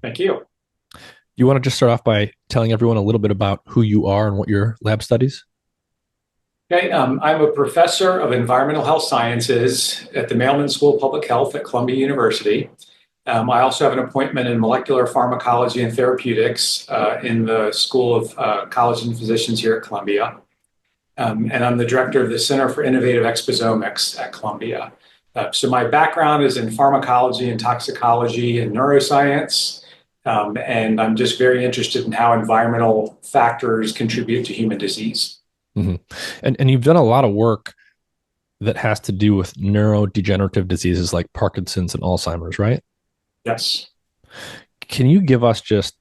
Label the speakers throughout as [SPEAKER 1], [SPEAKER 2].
[SPEAKER 1] Thank you.
[SPEAKER 2] You want to just start off by telling everyone a little bit about who you are and what your lab studies?
[SPEAKER 1] Okay, I'm a professor of environmental health sciences at the Mailman School of Public Health at Columbia University. I also have an appointment in molecular pharmacology and therapeutics in the School of College and Physicians here at Columbia. And I'm the director of the Center for Innovative Exposomics at Columbia. So my background is in pharmacology and toxicology and neuroscience. And I'm just very interested in how environmental factors contribute to human disease.
[SPEAKER 2] Mm-hmm. And you've done a lot of work that has to do with neurodegenerative diseases like Parkinson's and Alzheimer's, right?
[SPEAKER 1] Yes.
[SPEAKER 2] Can you give us just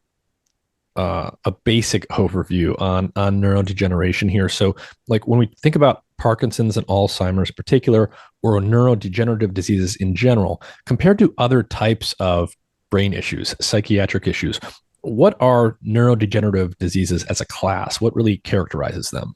[SPEAKER 2] a basic overview on neurodegeneration here? So, like when we think about Parkinson's and Alzheimer's in particular, or neurodegenerative diseases in general, compared to other types of brain issues, psychiatric issues, what are neurodegenerative diseases as a class? What really characterizes them?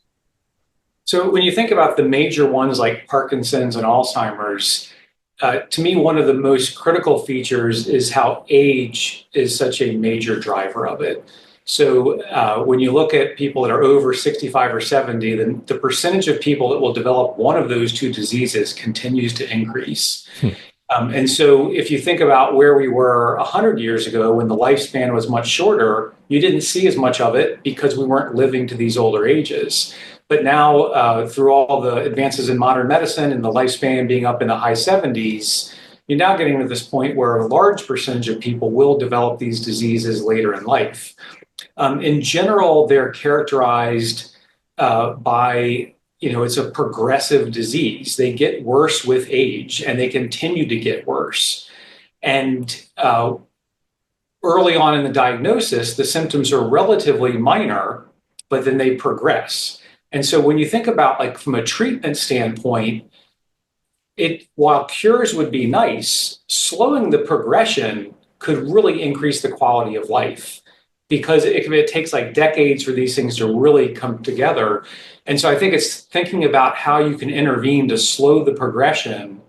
[SPEAKER 1] So when you think about the major ones like Parkinson's and Alzheimer's, to me, one of the most critical features is how age is such a major driver of it. So when you look at people that are over 65 or 70, then the percentage of people that will develop one of those two diseases continues to increase.
[SPEAKER 2] Hmm.
[SPEAKER 1] And so if you think about where we were 100 years ago when the lifespan was much shorter, you didn't see as much of it because we weren't living to these older ages. But now, through all the advances in modern medicine and the lifespan being up in the high 70s, you're now getting to this point where a large percentage of people will develop these diseases later in life. In general, they're characterized by, it's a progressive disease. They get worse with age and they continue to get worse. And early on in the diagnosis, the symptoms are relatively minor, but then they progress. And so when you think about like from a treatment standpoint, it while cures would be nice, slowing the progression could really increase the quality of life because it takes like decades for these things to really come together. And so I think it's thinking about how you can intervene to slow the progression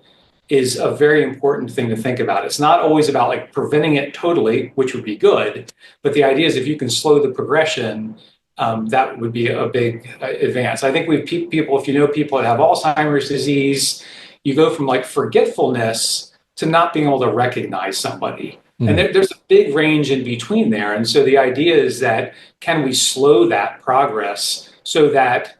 [SPEAKER 1] is a very important thing to think about. It's not always about like preventing it totally, which would be good, but the idea is if you can slow the progression, that would be a big advance. I think we've people, if you know people that have Alzheimer's disease, you go from like forgetfulness to not being able to recognize somebody. And
[SPEAKER 2] Mm.
[SPEAKER 1] there's a big range in between there. And so the idea is that can we slow that progress so that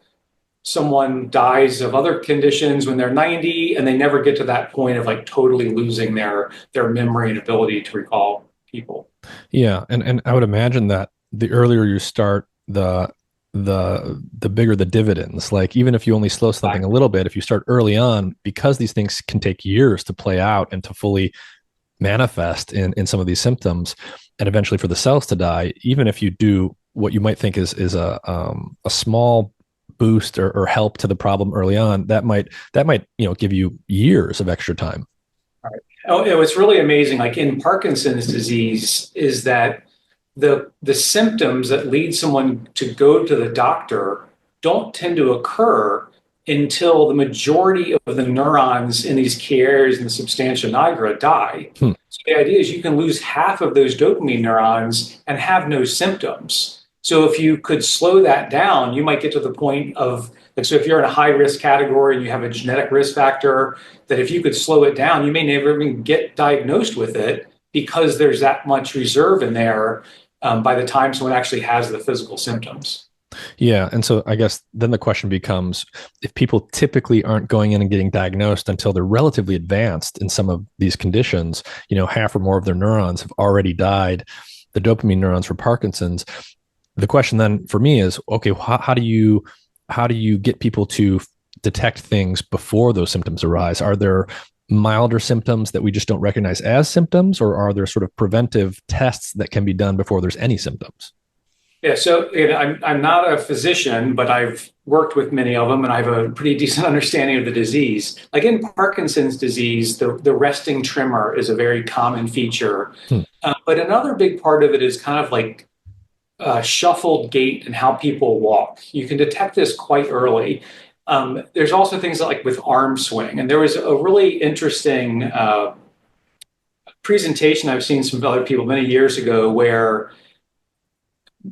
[SPEAKER 1] someone dies of other conditions when they're 90 and they never get to that point of like totally losing their memory and ability to recall people.
[SPEAKER 2] Yeah, and I would imagine that the earlier you start, the bigger the dividends. Like even if you only slow something a
[SPEAKER 1] Exactly.
[SPEAKER 2] little bit, if you start early on, because these things can take years to play out and to fully manifest in some of these symptoms, and eventually for the cells to die, even if you do what you might think is a small boost or help to the problem early on, that might give you years of extra time.
[SPEAKER 1] Oh, what's really amazing, like in Parkinson's disease, is that the symptoms that lead someone to go to the doctor don't tend to occur until the majority of the neurons in these key areas in the substantia nigra die.
[SPEAKER 2] Hmm.
[SPEAKER 1] So the idea is you can lose half of those dopamine neurons and have no symptoms. So if you could slow that down, you might get to the point of like, so if you're in a high risk category and you have a genetic risk factor, that if you could slow it down, you may never even get diagnosed with it because there's that much reserve in there by the time someone actually has the physical symptoms.
[SPEAKER 2] Yeah. And so I guess then the question becomes, if people typically aren't going in and getting diagnosed until they're relatively advanced in some of these conditions, half or more of their neurons have already died, the dopamine neurons for Parkinson's. The question then for me is, okay, how do you get people to detect things before those symptoms arise? Are there milder symptoms that we just don't recognize as symptoms, or are there sort of preventive tests that can be done before there's any symptoms?
[SPEAKER 1] Yeah, so I'm not a physician, but I've worked with many of them and I have a pretty decent understanding of the disease. Like in Parkinson's disease, the resting tremor is a very common feature.
[SPEAKER 2] Hmm.
[SPEAKER 1] But another big part of it is kind of like shuffled gait and how people walk. You can detect this quite early. There's also things like with arm swing. And there was a really interesting presentation I've seen some other people many years ago where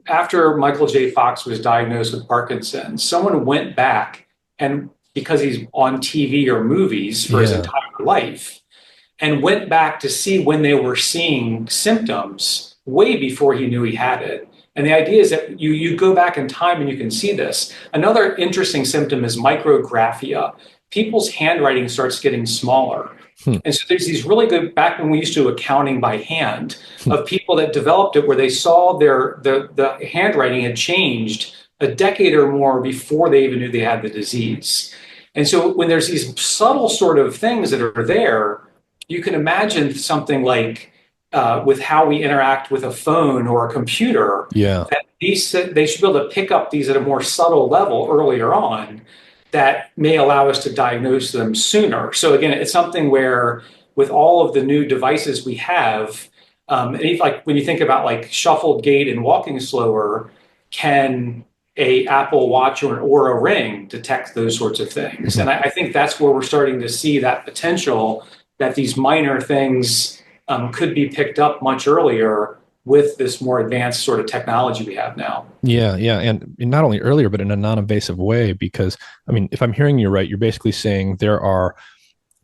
[SPEAKER 1] after Michael J. Fox was diagnosed with Parkinson's, someone went back and because he's on TV or movies for his
[SPEAKER 2] Yeah.
[SPEAKER 1] entire life, and went back to see when they were seeing symptoms way before he knew he had it. And the idea is that you go back in time and you can see this. Another interesting symptom is micrographia. People's handwriting starts getting smaller.
[SPEAKER 2] Hmm.
[SPEAKER 1] And so there's these really good, back when we used to do accounting by hand, of people that developed it where they saw the handwriting had changed a decade or more before they even knew they had the disease. And so when there's these subtle sort of things that are there, you can imagine something like with how we interact with a phone or a computer,
[SPEAKER 2] Yeah.
[SPEAKER 1] that they should be able to pick up these at a more subtle level earlier on that may allow us to diagnose them sooner. So again, it's something where with all of the new devices we have, and if, like when you think about like shuffled gait and walking slower, can a Apple Watch or an Oura Ring detect those sorts of things?
[SPEAKER 2] Mhm.
[SPEAKER 1] And I think that's where we're starting to see that potential that these minor things could be picked up much earlier with this more advanced sort of technology we have now.
[SPEAKER 2] Yeah, yeah, and not only earlier, but in a non-invasive way. Because I mean, if I'm hearing you right, you're basically saying there are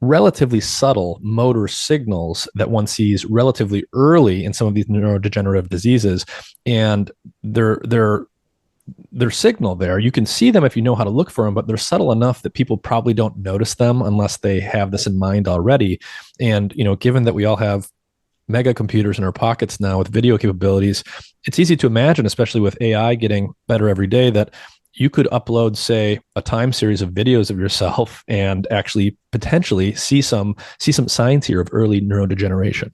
[SPEAKER 2] relatively subtle motor signals that one sees relatively early in some of these neurodegenerative diseases, and they're signal there. You can see them if you know how to look for them, but they're subtle enough that people probably don't notice them unless they have this in mind already. And given that we all have mega computers in our pockets now with video capabilities, it's easy to imagine, especially with AI getting better every day, that you could upload, say, a time series of videos of yourself and actually potentially see some signs here of early neurodegeneration.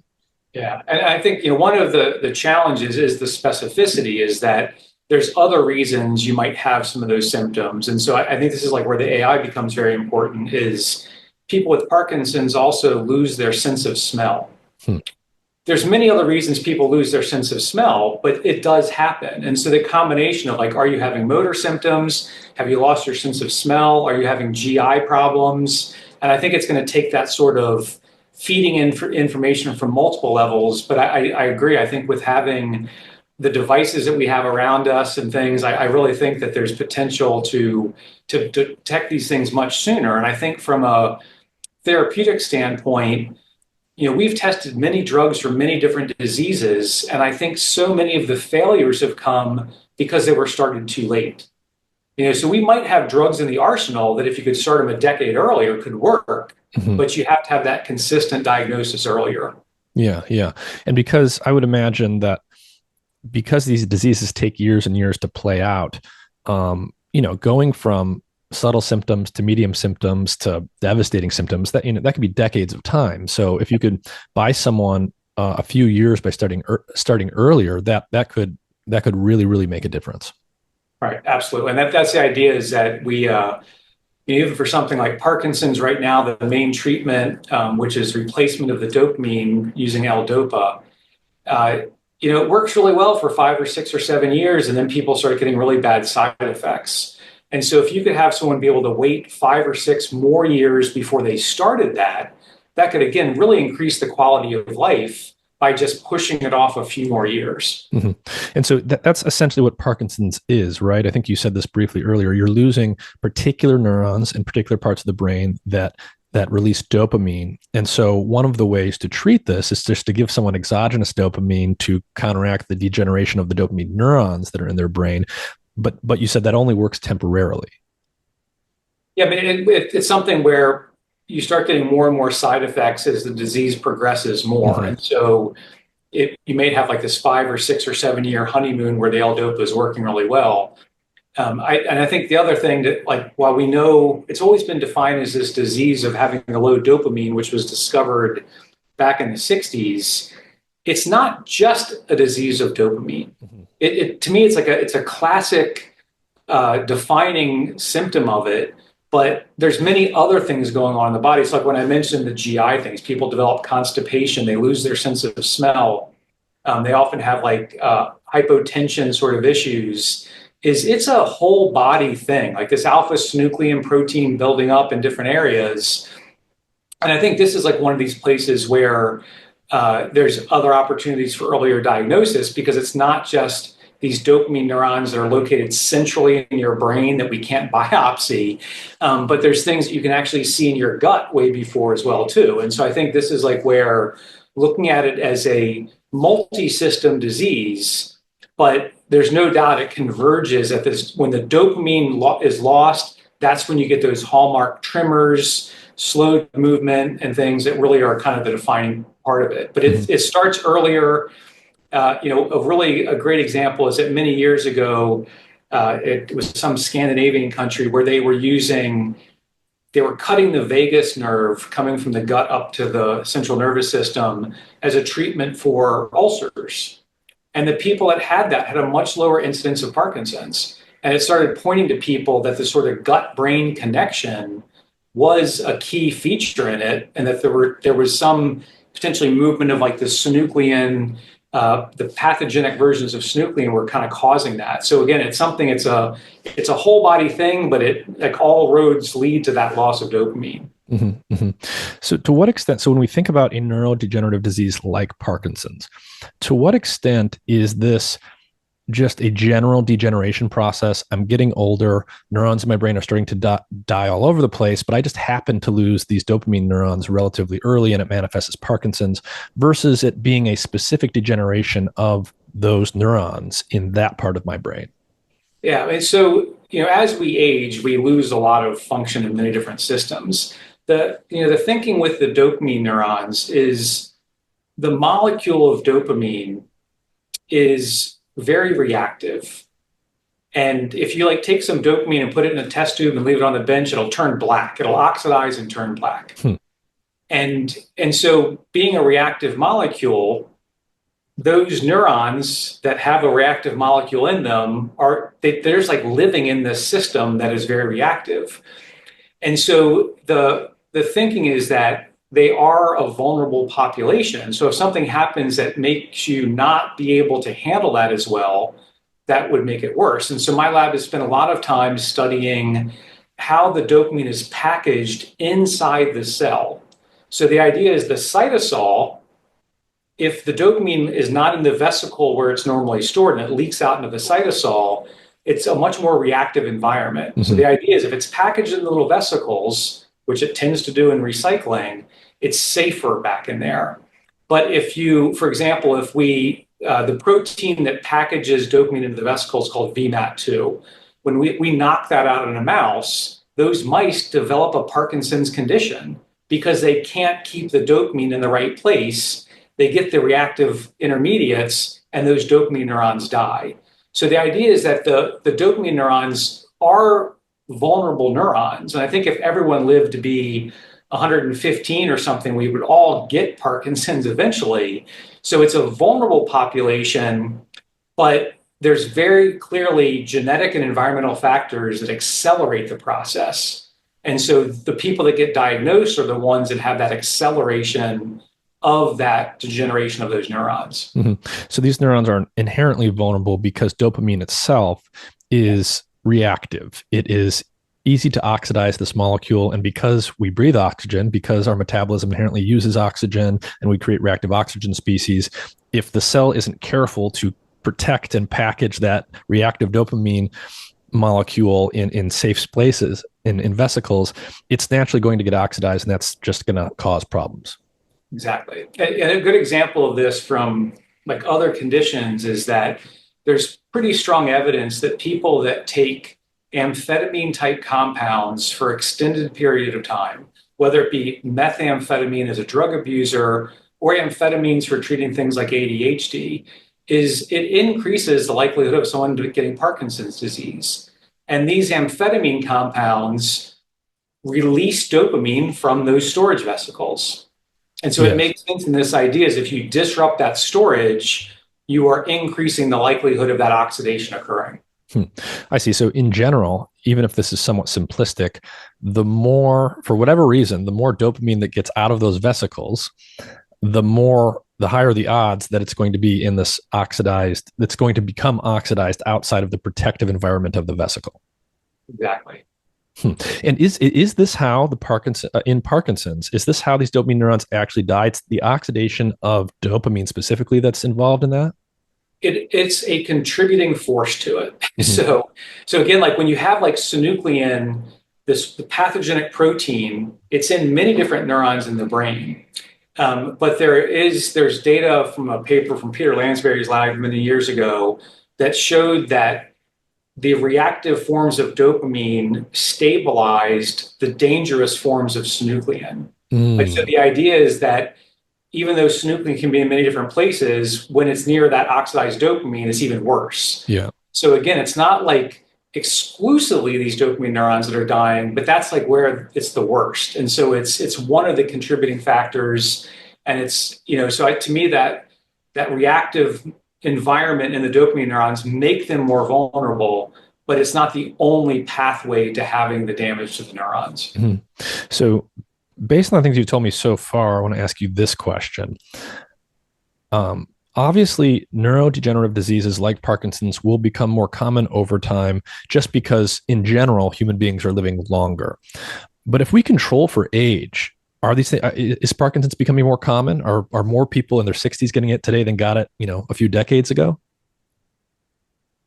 [SPEAKER 1] Yeah, and I think one of the challenges is the specificity. Is that there's other reasons you might have some of those symptoms, and so I think this is like where the AI becomes very important. Is people with Parkinson's also lose their sense of smell.
[SPEAKER 2] Hmm.
[SPEAKER 1] There's many other reasons people lose their sense of smell, but it does happen. And so the combination of like, are you having motor symptoms? Have you lost your sense of smell? Are you having GI problems? And I think it's going to take that sort of feeding in for information from multiple levels. But I agree. I think with having the devices that we have around us and things, I really think that there's potential to detect these things much sooner. And I think from a therapeutic standpoint, we've tested many drugs for many different diseases, and I think so many of the failures have come because they were started too late. So we might have drugs in the arsenal that if you could start them a decade earlier could work,
[SPEAKER 2] Mhm.
[SPEAKER 1] but you have to have that consistent diagnosis earlier.
[SPEAKER 2] Yeah, yeah. And because I would imagine that because these diseases take years and years to play out, going from subtle symptoms to medium symptoms to devastating symptoms, that could be decades of time. So if you could buy someone a few years by starting earlier, that could really really make a difference.
[SPEAKER 1] Right, absolutely. And that's the idea, is that we even for something like Parkinson's right now, the main treatment, which is replacement of the dopamine using L-DOPA, it works really well for 5 or 6 or 7 years, and then people start getting really bad side effects. And so if you could have someone be able to wait 5 or 6 more years before they started that could, again, really increase the quality of life by just pushing it off a few more years.
[SPEAKER 2] Mm-hmm. And so that's essentially what Parkinson's is, right? I think you said this briefly earlier. You're losing particular neurons in particular parts of the brain that release dopamine. And so one of the ways to treat this is just to give someone exogenous dopamine to counteract the degeneration of the dopamine neurons that are in their brain. But you said that only works temporarily.
[SPEAKER 1] Yeah, I mean, it's something where you start getting more and more side effects as the disease progresses more.
[SPEAKER 2] Mm-hmm.
[SPEAKER 1] And so you may have like this 5 or 6 or 7 year honeymoon where the L-DOPA is working really well. I think the other thing that, like, while we know it's always been defined as this disease of having a low dopamine, which was discovered back in the 60s, it's not just a disease of dopamine.
[SPEAKER 2] Mm-hmm.
[SPEAKER 1] To me, it's a classic defining symptom of it. But there's many other things going on in the body. It's like when I mentioned the GI things, people develop constipation, they lose their sense of smell. They often have like hypotension sort of issues. It's a whole body thing, like this alpha synuclein protein building up in different areas. And I think this is like one of these places where there's other opportunities for earlier diagnosis because it's not just these dopamine neurons that are located centrally in your brain that we can't biopsy, but there's things that you can actually see in your gut way before as well too. And so I think this is like where looking at it as a multi-system disease, but there's no doubt it converges at this when the dopamine is lost. That's when you get those hallmark tremors, slow movement, and things that really are kind of the defining part of it. But it starts earlier. A great example is that many years ago, it was some Scandinavian country where they were cutting the vagus nerve coming from the gut up to the central nervous system as a treatment for ulcers. And the people that had that had a much lower incidence of Parkinson's. And it started pointing to people that the sort of gut-brain connection was a key feature in it, and that there was some potentially movement of like the synuclein, the pathogenic versions of synuclein were kind of causing that. So again, it's a whole body thing, but like all roads lead to that loss of dopamine.
[SPEAKER 2] Mm-hmm, mm-hmm. So to what extent, so when we think about a neurodegenerative disease like Parkinson's, to what extent is this just a general degeneration process? I'm getting older, neurons in my brain are starting to die all over the place, but I just happen to lose these dopamine neurons relatively early and it manifests as Parkinson's, versus it being a specific degeneration of those neurons in that part of my brain.
[SPEAKER 1] Yeah, I mean, so as we age, we lose a lot of function in many different systems. The thinking with the dopamine neurons is the molecule of dopamine is very reactive. And if you like take some dopamine and put it in a test tube and leave it on the bench, it'll turn black. It'll oxidize and turn black. And so being a reactive molecule, those neurons that have a reactive molecule in them they're just like living in this system that is very reactive. And so the thinking is that they are a vulnerable population. So if something happens that makes you not be able to handle that as well, that would make it worse. And so my lab has spent a lot of time studying how the dopamine is packaged inside the cell. So the idea is the cytosol, if the dopamine is not in the vesicle where it's normally stored and it leaks out into the cytosol, it's a much more reactive environment. Mm-hmm. So the idea is if it's packaged in the little vesicles, which it tends to do in recycling, it's safer back in there. But if you, for example, the protein that packages dopamine into the vesicles is called VMAT2. When we knock that out in a mouse, those mice develop a Parkinson's condition because they can't keep the dopamine in the right place. They get the reactive intermediates and those dopamine neurons die. So the idea is that the dopamine neurons are vulnerable neurons. And I think if everyone lived to be 115 or something, we would all get Parkinson's eventually. So it's a vulnerable population, but there's very clearly genetic and environmental factors that accelerate the process. And so the people that get diagnosed are the ones that have that acceleration of that degeneration of those neurons.
[SPEAKER 2] Mm-hmm. So these neurons are inherently vulnerable because dopamine itself is reactive. It is easy to oxidize this molecule. And because we breathe oxygen, because our metabolism inherently uses oxygen and we create reactive oxygen species, if the cell isn't careful to protect and package that reactive dopamine molecule in safe places, in vesicles, it's naturally going to get oxidized, and that's just going to cause problems.
[SPEAKER 1] Exactly. And a good example of this from like other conditions is that there's pretty strong evidence that people that take amphetamine type compounds for extended period of time, whether it be methamphetamine as a drug abuser or amphetamines for treating things like ADHD, it increases the likelihood of someone getting Parkinson's disease. And these amphetamine compounds release dopamine from those storage vesicles. And so It makes sense in this idea is if you disrupt that storage, you are increasing the likelihood of that oxidation occurring.
[SPEAKER 2] I see. So in general, even if this is somewhat simplistic, the more, for whatever reason, the more dopamine that gets out of those vesicles, the higher the odds that it's going to be in this oxidized, that's going to become oxidized outside of the protective environment of the vesicle.
[SPEAKER 1] Exactly.
[SPEAKER 2] Hmm. And is this how the in Parkinson's, is this how these dopamine neurons actually die? It's the oxidation of dopamine specifically that's involved in that?
[SPEAKER 1] It's a contributing force to it.
[SPEAKER 2] Hmm.
[SPEAKER 1] So again, like when you have like synuclein, this the pathogenic protein, it's in many different neurons in the brain. But there's data from a paper from Peter Lansbury's lab many years ago that showed that the reactive forms of dopamine stabilized the dangerous forms of synuclein. Like so,
[SPEAKER 2] Mm,
[SPEAKER 1] the idea is that even though synuclein can be in many different places, when it's near that oxidized dopamine, it's even worse.
[SPEAKER 2] yeah.
[SPEAKER 1] So again, it's not like exclusively these dopamine neurons that are dying, but that's like where it's the worst. And so it's one of the contributing factors. And it's, so to me that reactive environment in the dopamine neurons make them more vulnerable, but it's not the only pathway to having the damage to the neurons.
[SPEAKER 2] Mhm. So, based on the things you've told me so far, I want to ask you this question. Obviously, neurodegenerative diseases like Parkinson's will become more common over time just because, in general, human beings are living longer. But if we control for age, are these things, is Parkinson's becoming more common? Are more people in their 60s getting it today than got it, a few decades ago?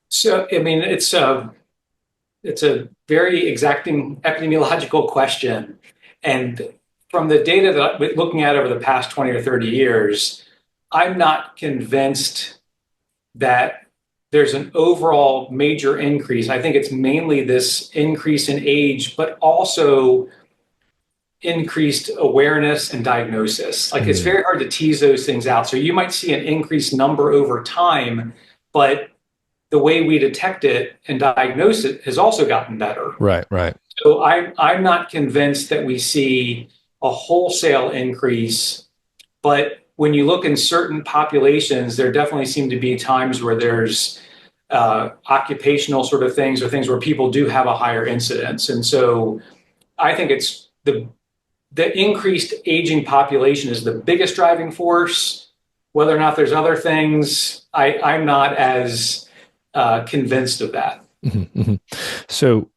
[SPEAKER 1] So, I mean, it's a very exacting epidemiological question. And from the data that I'm looking at over the past 20 or 30 years, I'm not convinced that there's an overall major increase. I think it's mainly this increase in age, but also increased awareness and diagnosis. Like it's
[SPEAKER 2] Mm,
[SPEAKER 1] very hard to tease those things out. So you might see an increased number over time, but the way we detect it and diagnose it has also gotten better.
[SPEAKER 2] right, right.
[SPEAKER 1] So I'm not convinced that we see a wholesale increase, but when you look in certain populations, there definitely seem to be times where there's occupational sort of things or things where people do have a higher incidence. And so I think it's the increased aging population is the biggest driving force. Whether or not there's other things, I'm not as convinced of that.
[SPEAKER 2] Mhm, mhm. So,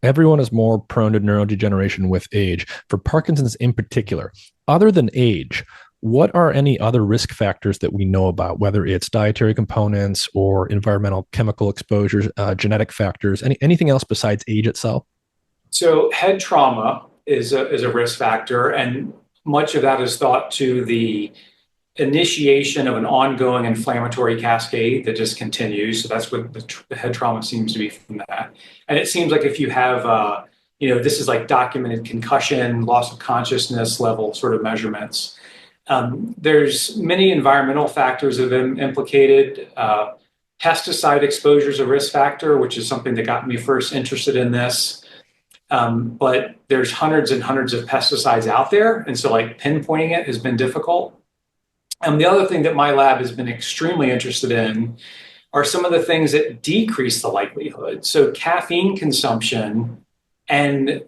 [SPEAKER 2] everyone is more prone to neurodegeneration with age. For Parkinson's in particular, other than age, what are any other risk factors that we know about, whether it's dietary components or environmental chemical exposures, genetic factors, anything else besides age itself?
[SPEAKER 1] So head trauma is a risk factor, and much of that is thought to the initiation of an ongoing inflammatory cascade that just continues. So that's what the head trauma seems to be from that. And it seems like if you have, this is like documented concussion, loss of consciousness level sort of measurements. There's many environmental factors that have been implicated. Pesticide exposure is a risk factor, which is something that got me first interested in this. But there's hundreds and hundreds of pesticides out there. And so like pinpointing it has been difficult. And the other thing that my lab has been extremely interested in are some of the things that decrease the likelihood. So caffeine consumption and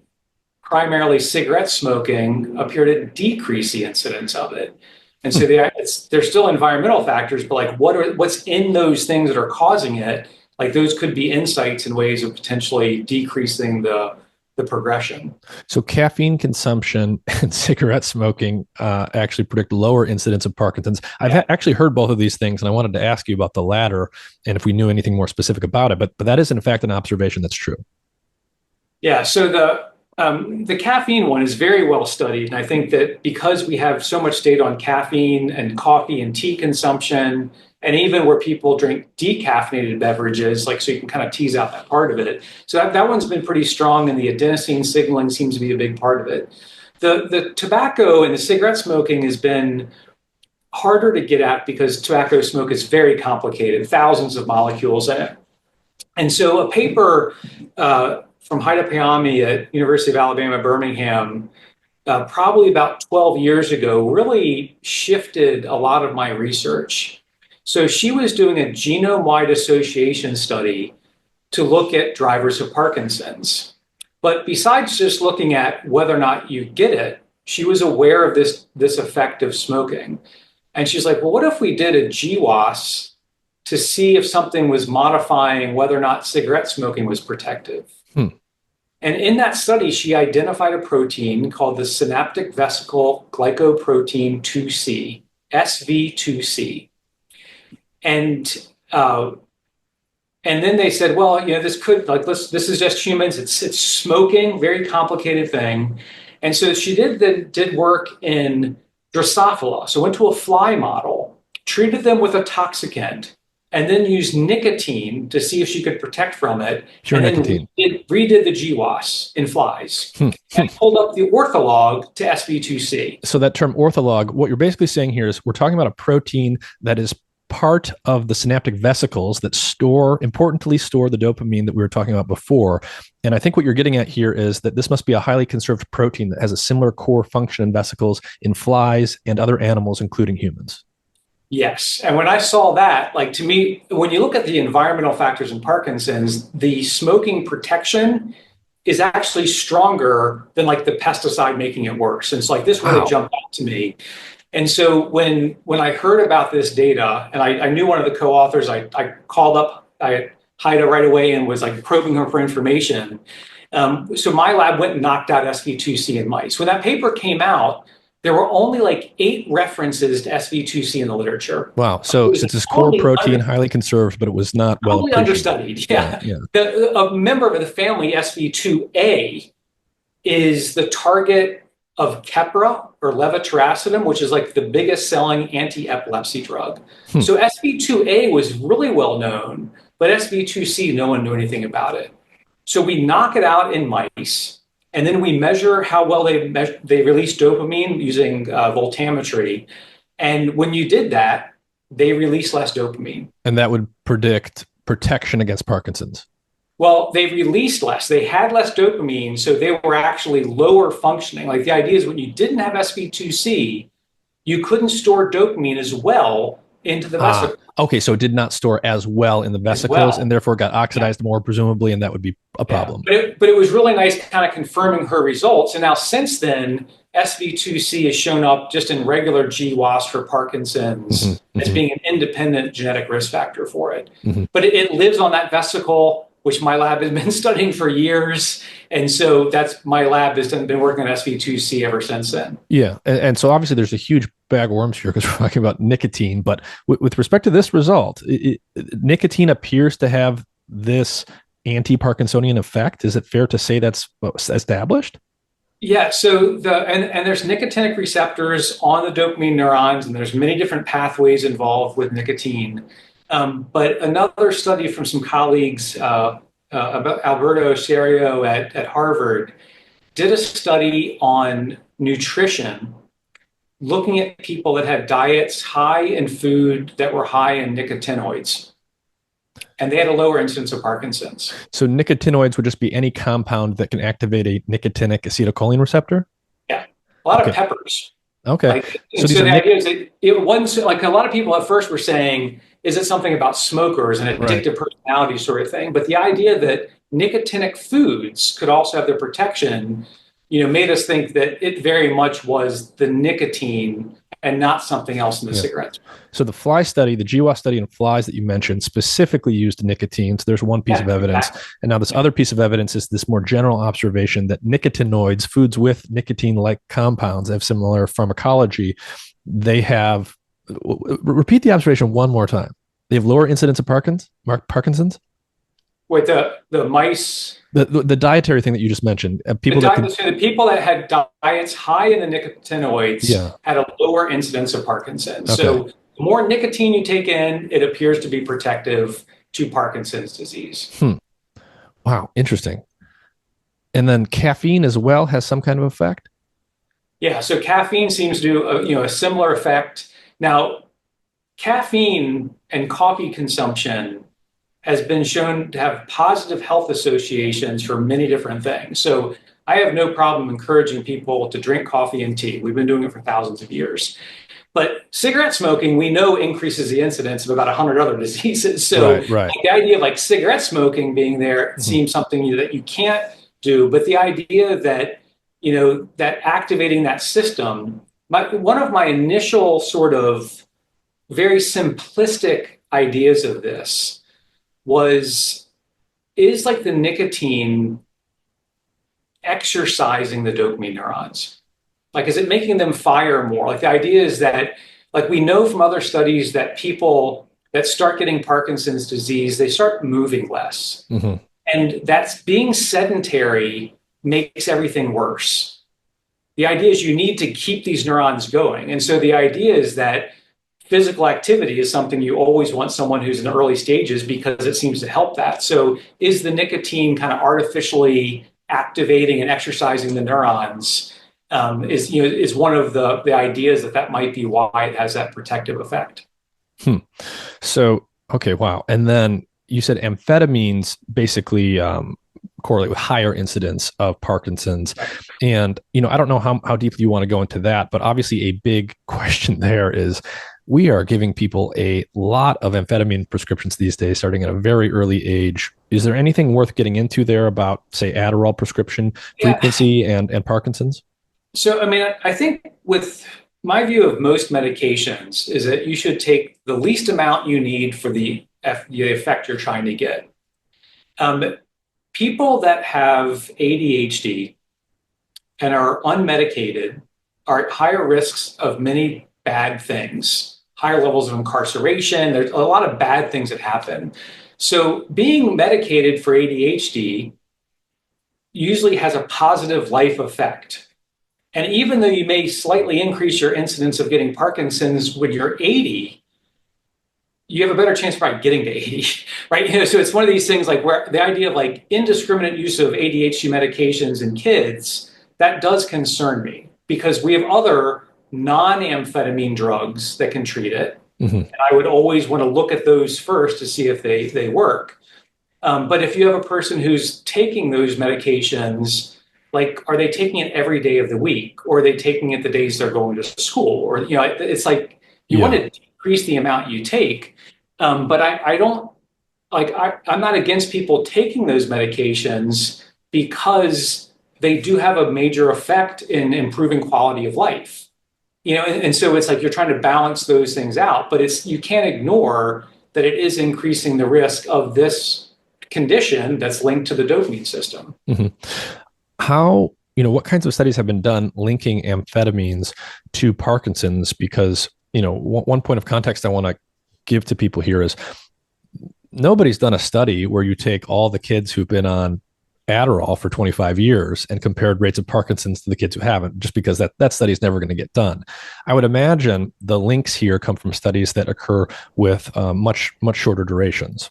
[SPEAKER 1] primarily cigarette smoking appear to decrease the incidence of it. And so there's still environmental factors, but like what's in those things that are causing it? Like those could be insights and ways of potentially decreasing the progression.
[SPEAKER 2] So, caffeine consumption and cigarette smoking actually predict lower incidence of Parkinson's. I've
[SPEAKER 1] Yeah.
[SPEAKER 2] actually heard both of these things, and I wanted to ask you about the latter and if we knew anything more specific about it. But that is, in fact, an observation that's true.
[SPEAKER 1] Yeah. So the caffeine one is very well studied, and I think that because we have so much data on caffeine and coffee and tea consumption, and even where people drink decaffeinated beverages, like so you can kind of tease out that part of it. So that one's been pretty strong, and the adenosine signaling seems to be a big part of it. The tobacco and the cigarette smoking has been harder to get at because tobacco smoke is very complicated, thousands of molecules in it. And so a paper from Haida Payami at University of Alabama, Birmingham, probably about 12 years ago, really shifted a lot of my research. So she was doing a genome-wide association study to look at drivers of Parkinson's. But besides just looking at whether or not you get it, she was aware of this effect of smoking. And she's like, well, what if we did a GWAS to see if something was modifying whether or not cigarette smoking was protective?
[SPEAKER 2] Hmm.
[SPEAKER 1] And in that study, she identified a protein called the synaptic vesicle glycoprotein 2C, SV2C. And and then they said, well, this could this is just humans. It's smoking, very complicated thing. And so she did work in Drosophila. So went to a fly model, treated them with a toxicant, and then used nicotine to see if she could protect from it.
[SPEAKER 2] Pure
[SPEAKER 1] and
[SPEAKER 2] nicotine.
[SPEAKER 1] then redid the GWAS in flies and pulled up the ortholog to SV2C.
[SPEAKER 2] So that term ortholog, what you're basically saying here is we're talking about a protein that is part of the synaptic vesicles that importantly store the dopamine that we were talking about before. And I think what you're getting at here is that this must be a highly conserved protein that has a similar core function in vesicles in flies and other animals, including humans.
[SPEAKER 1] Yes. And when I saw that, to me, when you look at the environmental factors in Parkinson's, the smoking protection is actually stronger than the pesticide making it worse. And it's this really jumped out to me. And so when I heard about this data, and I knew one of the co-authors, I called up Haida right away and was probing her for information. So my lab went and knocked out SV2C in mice. When that paper came out, there were only 8 references to SV2C in the literature.
[SPEAKER 2] Wow. So it's this core protein, highly conserved, but it was not well
[SPEAKER 1] understudied. Yeah. A member of the family, SV2A, is the target of Keppra or levetiracetam, which is the biggest selling anti-epilepsy drug. So SV2A was really well known, but SV2C, no one knew anything about it. So we knock it out in mice, and then we measure how well they release dopamine using voltammetry. And when you did that, they release less dopamine.
[SPEAKER 2] And that would predict protection against Parkinson's.
[SPEAKER 1] Well, they released less. They had less dopamine, so they were actually lower functioning. The idea is when you didn't have SV2C, you couldn't store dopamine as well into the vesicle.
[SPEAKER 2] Okay, so it did not store as well in the vesicles and therefore got oxidized more, presumably, and that would be a problem.
[SPEAKER 1] But it was really nice kind of confirming her results. And now since then, SV2C has shown up just in regular GWAS for Parkinson's as being an independent genetic risk factor for it. But it lives on that vesicle, which my lab has been studying for years. And so my lab has been working on SV2C ever since then.
[SPEAKER 2] Yeah. And so obviously there's a huge bag of worms here because we're talking about nicotine. But with respect to this result, nicotine appears to have this anti-Parkinsonian effect. Is it fair to say that's established?
[SPEAKER 1] Yeah, so and there's nicotinic receptors on the dopamine neurons, and there's many different pathways involved with nicotine. But another study from some colleagues, about Alberto Serio at Harvard, did a study on nutrition, looking at people that had diets high in food that were high in nicotinoids. And they had a lower incidence of Parkinson's.
[SPEAKER 2] So nicotinoids would just be any compound that can activate a nicotinic acetylcholine receptor?
[SPEAKER 1] Yeah, a lot of peppers.
[SPEAKER 2] Okay.
[SPEAKER 1] So the idea is that a lot of people at first were saying, is it something about smokers and addictive personality sort of thing? But the idea that nicotinic foods could also have their protection, made us think that it very much was the nicotine and not something else in the cigarettes.
[SPEAKER 2] So the fly study, the GWAS study in flies that you mentioned, specifically used nicotine. So there's one piece of evidence. Exactly. And now this other piece of evidence is this more general observation that nicotinoids, foods with nicotine-like compounds, have similar pharmacology. They have, repeat the observation one more time. They have lower incidence of Parkinson's?
[SPEAKER 1] With the mice.
[SPEAKER 2] The dietary thing that you just mentioned.
[SPEAKER 1] The people that had diets high in the nicotinoids had a lower incidence of Parkinson's. Okay. So the more nicotine you take in, it appears to be protective to Parkinson's disease.
[SPEAKER 2] Wow, interesting. And then caffeine as well has some kind of effect?
[SPEAKER 1] Yeah, so caffeine seems to do a similar effect. Now, caffeine and coffee consumption has been shown to have positive health associations for many different things. So I have no problem encouraging people to drink coffee and tea. We've been doing it for thousands of years. But cigarette smoking, we know, increases the incidence of about 100 other diseases. So the idea of cigarette smoking being there seems something that you can't do. But the idea that, that activating that system, one of my initial sort of very simplistic ideas of this is the nicotine exercising the dopamine neurons? Like, is it making them fire more? Like, the idea is that, like, we know from other studies that people that start getting Parkinson's disease, they start moving less.
[SPEAKER 2] Mm-hmm.
[SPEAKER 1] And that's being sedentary makes everything worse. The idea is you need to keep these neurons going. And so the idea is that physical activity is something you always want someone who's in the early stages because it seems to help that. So is the nicotine kind of artificially activating and exercising the neurons? Is one of the ideas that might be why it has that protective effect.
[SPEAKER 2] So, okay, wow. And then you said amphetamines basically correlate with higher incidence of Parkinson's. And, I don't know how deeply you want to go into that, but obviously a big question there is we are giving people a lot of amphetamine prescriptions these days, starting at a very early age. Is there anything worth getting into there about, say, Adderall prescription frequency and Parkinson's?
[SPEAKER 1] So, I mean, I think with my view of most medications is that you should take the least amount you need for the effect you're trying to get. People that have ADHD and are unmedicated are at higher risks of many bad things, higher levels of incarceration. There's a lot of bad things that happen. So being medicated for ADHD usually has a positive life effect. And even though you may slightly increase your incidence of getting Parkinson's when you're 80, you have a better chance of probably getting to 80, right? So it's one of these things like where the idea of like indiscriminate use of ADHD medications in kids, that does concern me because we have other non-amphetamine drugs that can treat it. Mm-hmm. And I would always want to look at those first to see if they work. But if you have a person who's taking those medications, like, are they taking it every day of the week, or are they taking it the days they're going to school? Or, it's like you want to decrease the amount you take. But I don't like, I'm not against people taking those medications because they do have a major effect in improving quality of life. And so it's like you're trying to balance those things out, but you can't ignore that it is increasing the risk of this condition that's linked to the dopamine system.
[SPEAKER 2] Mm-hmm. What kinds of studies have been done linking amphetamines to Parkinson's? Because, one point of context I want to give to people here is nobody's done a study where you take all the kids who've been on Adderall for 25 years and compared rates of Parkinson's to the kids who haven't, just because that study is never going to get done. I would imagine the links here come from studies that occur with much shorter durations.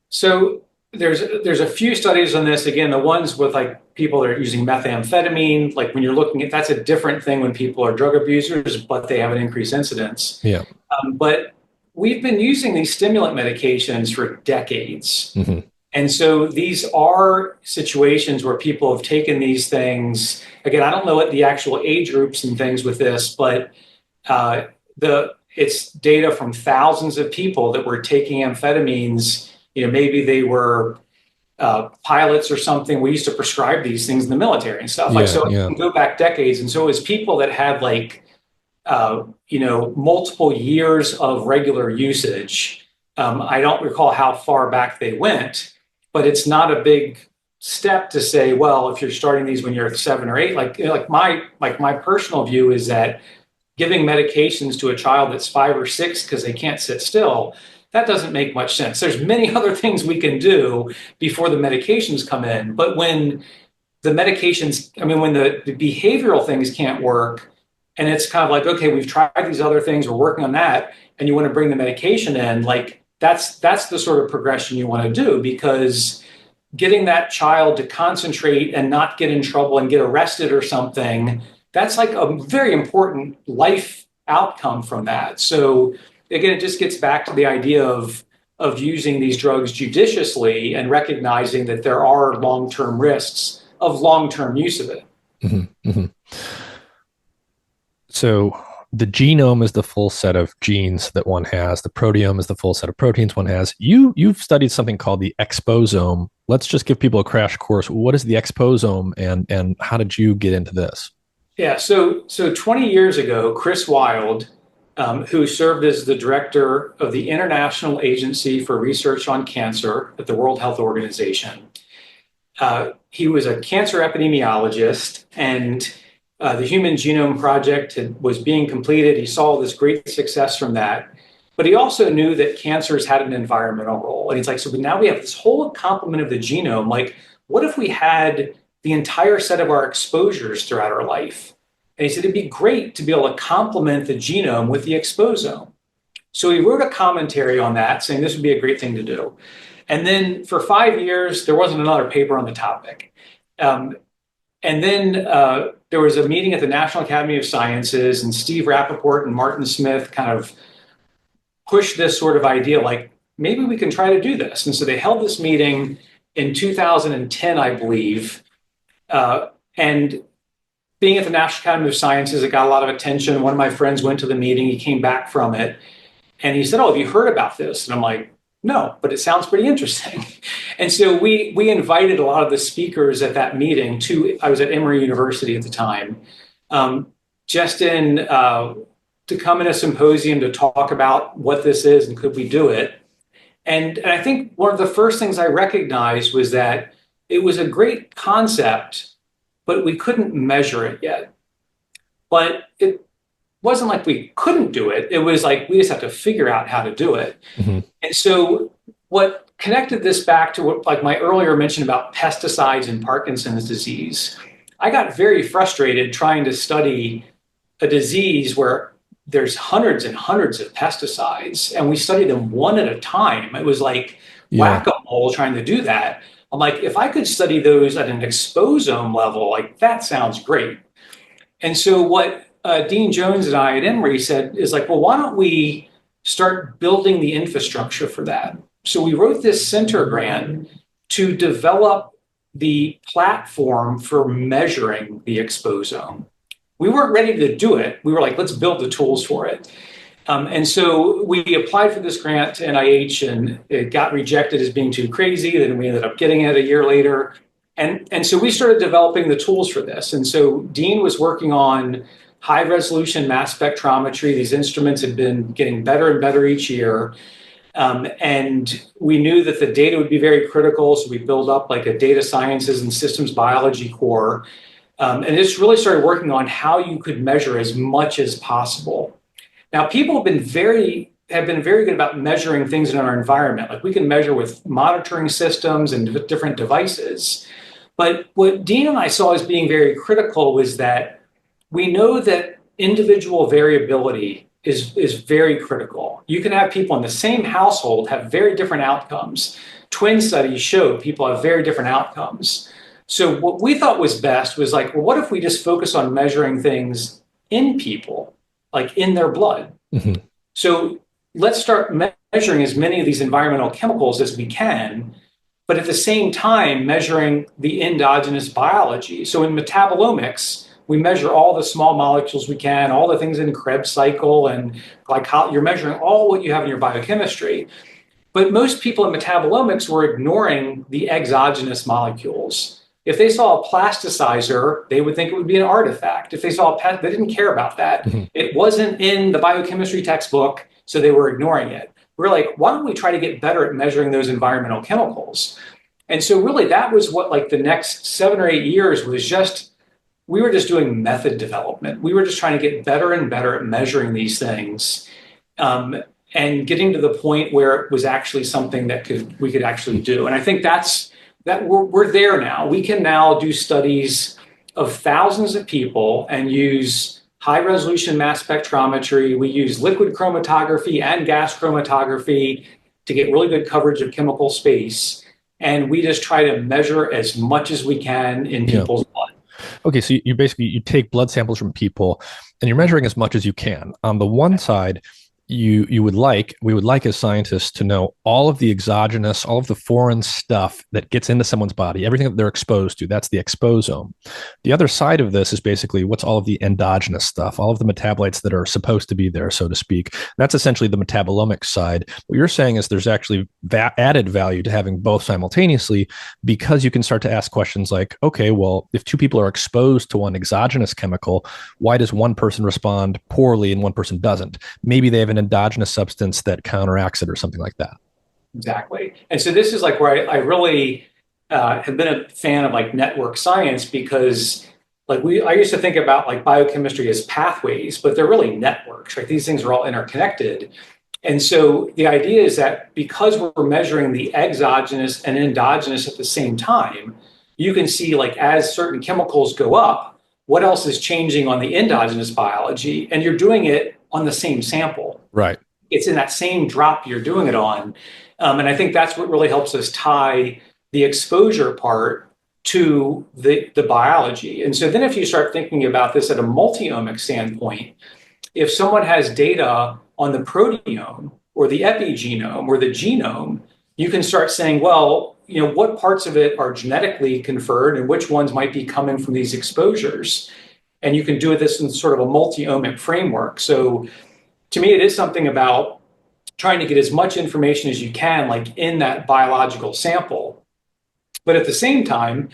[SPEAKER 1] So there's a few studies on this. Again, the ones with like people that are using methamphetamine, like when you're looking at, that's a different thing when people are drug abusers, but they have an increased incidence.
[SPEAKER 2] Yeah.
[SPEAKER 1] But we've been using these stimulant medications for decades. Mm-hmm. And so these are situations where people have taken these things. Again, I don't know what the actual age groups and things with this, but it's data from thousands of people that were taking amphetamines. Maybe they were pilots or something. We used to prescribe these things in the military and stuff. You can go back decades. And so it's people that had multiple years of regular usage. I don't recall how far back they went, but it's not a big step to say, well, if you're starting these when you're 7 or 8, my personal view is that giving medications to a child that's 5 or 6 because they can't sit still, that doesn't make much sense. There's many other things we can do before the medications come in. But when the medications, when the behavioral things can't work, and it's kind of like, okay, we've tried these other things, we're working on that, and you want to bring the medication in, that's the sort of progression you want to do, because getting that child to concentrate and not get in trouble and get arrested or something, that's like a very important life outcome from that. So again, it just gets back to the idea of using these drugs judiciously and recognizing that there are long-term risks of long-term use of it.
[SPEAKER 2] Mm-hmm, mm-hmm. So the genome is the full set of genes that one has. The proteome is the full set of proteins one has. You've studied something called the exposome. Let's just give people a crash course. What is the exposome, and how did you get into this?
[SPEAKER 1] Yeah, so 20 years ago, Chris Wilde, who served as the director of the International Agency for Research on Cancer at the World Health Organization, He was a cancer epidemiologist, and the Human Genome Project was being completed. He saw this great success from that. But he also knew that cancers had an environmental role. And he's like, so now we have this whole complement of the genome. Like, what if we had the entire set of our exposures throughout our life? And he said, it'd be great to be able to complement the genome with the exposome. So he wrote a commentary on that saying this would be a great thing to do. And then for 5 years, there wasn't another paper on the topic. And then there was a meeting at the National Academy of Sciences, and Steve Rappaport and Martin Smith kind of pushed this sort of idea, like, maybe we can try to do this. And so they held this meeting in 2010, I believe. And being at the National Academy of Sciences, it got a lot of attention. One of my friends went to the meeting. He came back from it. And he said, oh, have you heard about this? And I'm like, no, but it sounds pretty interesting. And so we invited a lot of the speakers at that meeting I was at Emory University at the time, to come in a symposium to talk about what this is and could we do it. And I think one of the first things I recognized was that it was a great concept, but we couldn't measure it yet. But it wasn't like we couldn't do it. It was like we just have to figure out how to do it. Mm-hmm. And so what connected this back to what, like my earlier mention about pesticides and Parkinson's disease, I got very frustrated trying to study a disease where there's hundreds and hundreds of pesticides, and we study them one at a time. It was like whack-a-mole trying to do that. I'm like, if I could study those at an exposome level, like that sounds great. And so what Dean Jones and I at Emory said is like, well, why don't we start building the infrastructure for that? So we wrote this center grant to develop the platform for measuring the exposome. We weren't ready to do it. We were like, let's build the tools for it. And so we applied for this grant to NIH, and it got rejected as being too crazy. Then we ended up getting it a year later. And so we started developing the tools for this. And so Dean was working on high resolution mass spectrometry. These instruments had been getting better and better each year. And we knew that the data would be very critical. So we built up like a data sciences and systems biology core. And just really started working on how you could measure as much as possible. Now, people have been very good about measuring things in our environment. Like we can measure with monitoring systems and different devices. But what Dean and I saw as being very critical was that we know that individual variability is very critical. You can have people in the same household have very different outcomes. Twin studies show people have very different outcomes. So what we thought was best was like, well, what if we just focus on measuring things in people, like in their blood? Mm-hmm. So let's start measuring as many of these environmental chemicals as we can, but at the same time measuring the endogenous biology. So in metabolomics, we measure all the small molecules we can, all the things in Krebs cycle and glycolysis. You're measuring all what you have in your biochemistry. But most people in metabolomics were ignoring the exogenous molecules. If they saw a plasticizer, they would think it would be an artifact. If they saw a pet, they didn't care about that. Mm-hmm. It wasn't in the biochemistry textbook, so they were ignoring it. We're like, why don't we try to get better at measuring those environmental chemicals? And so really that was what like the next 7 or 8 years was just, we were just doing method development. We were just trying to get better and better at measuring these things and getting to the point where it was actually something that we could actually do. And I think that we're there now. We can now do studies of thousands of people and use high resolution mass spectrometry. We use liquid chromatography and gas chromatography to get really good coverage of chemical space. And we just try to measure as much as we can in people's blood.
[SPEAKER 2] Okay, so you basically, you take blood samples from people and you're measuring as much as you can. On the one side, we would like as scientists to know all of the exogenous, all of the foreign stuff that gets into someone's body, everything that they're exposed to. That's the exposome. The other side of this is basically what's all of the endogenous stuff, all of the metabolites that are supposed to be there, so to speak. That's essentially the metabolomics side. What you're saying is there's actually added value to having both simultaneously, because you can start to ask questions like, okay, well, if two people are exposed to one exogenous chemical, why does one person respond poorly and one person doesn't? Maybe they have an endogenous substance that counteracts it or something like that.
[SPEAKER 1] Exactly. And so this is like where I really have been a fan of like network science because I used to think about like biochemistry as pathways, but they're really networks, right? These things are all interconnected. And so the idea is that because we're measuring the exogenous and endogenous at the same time, you can see like as certain chemicals go up, what else is changing on the endogenous biology, and you're doing it on the same sample.
[SPEAKER 2] Right.
[SPEAKER 1] It's in that same drop you're doing it on. And I think that's what really helps us tie the exposure part to the biology. And so then if you start thinking about this at a multi-omic standpoint, if someone has data on the proteome or the epigenome or the genome, you can start saying, well, what parts of it are genetically conferred and which ones might be coming from these exposures. And you can do this in sort of a multi-omic framework. So to me, it is something about trying to get as much information as you can, like in that biological sample. But at the same time,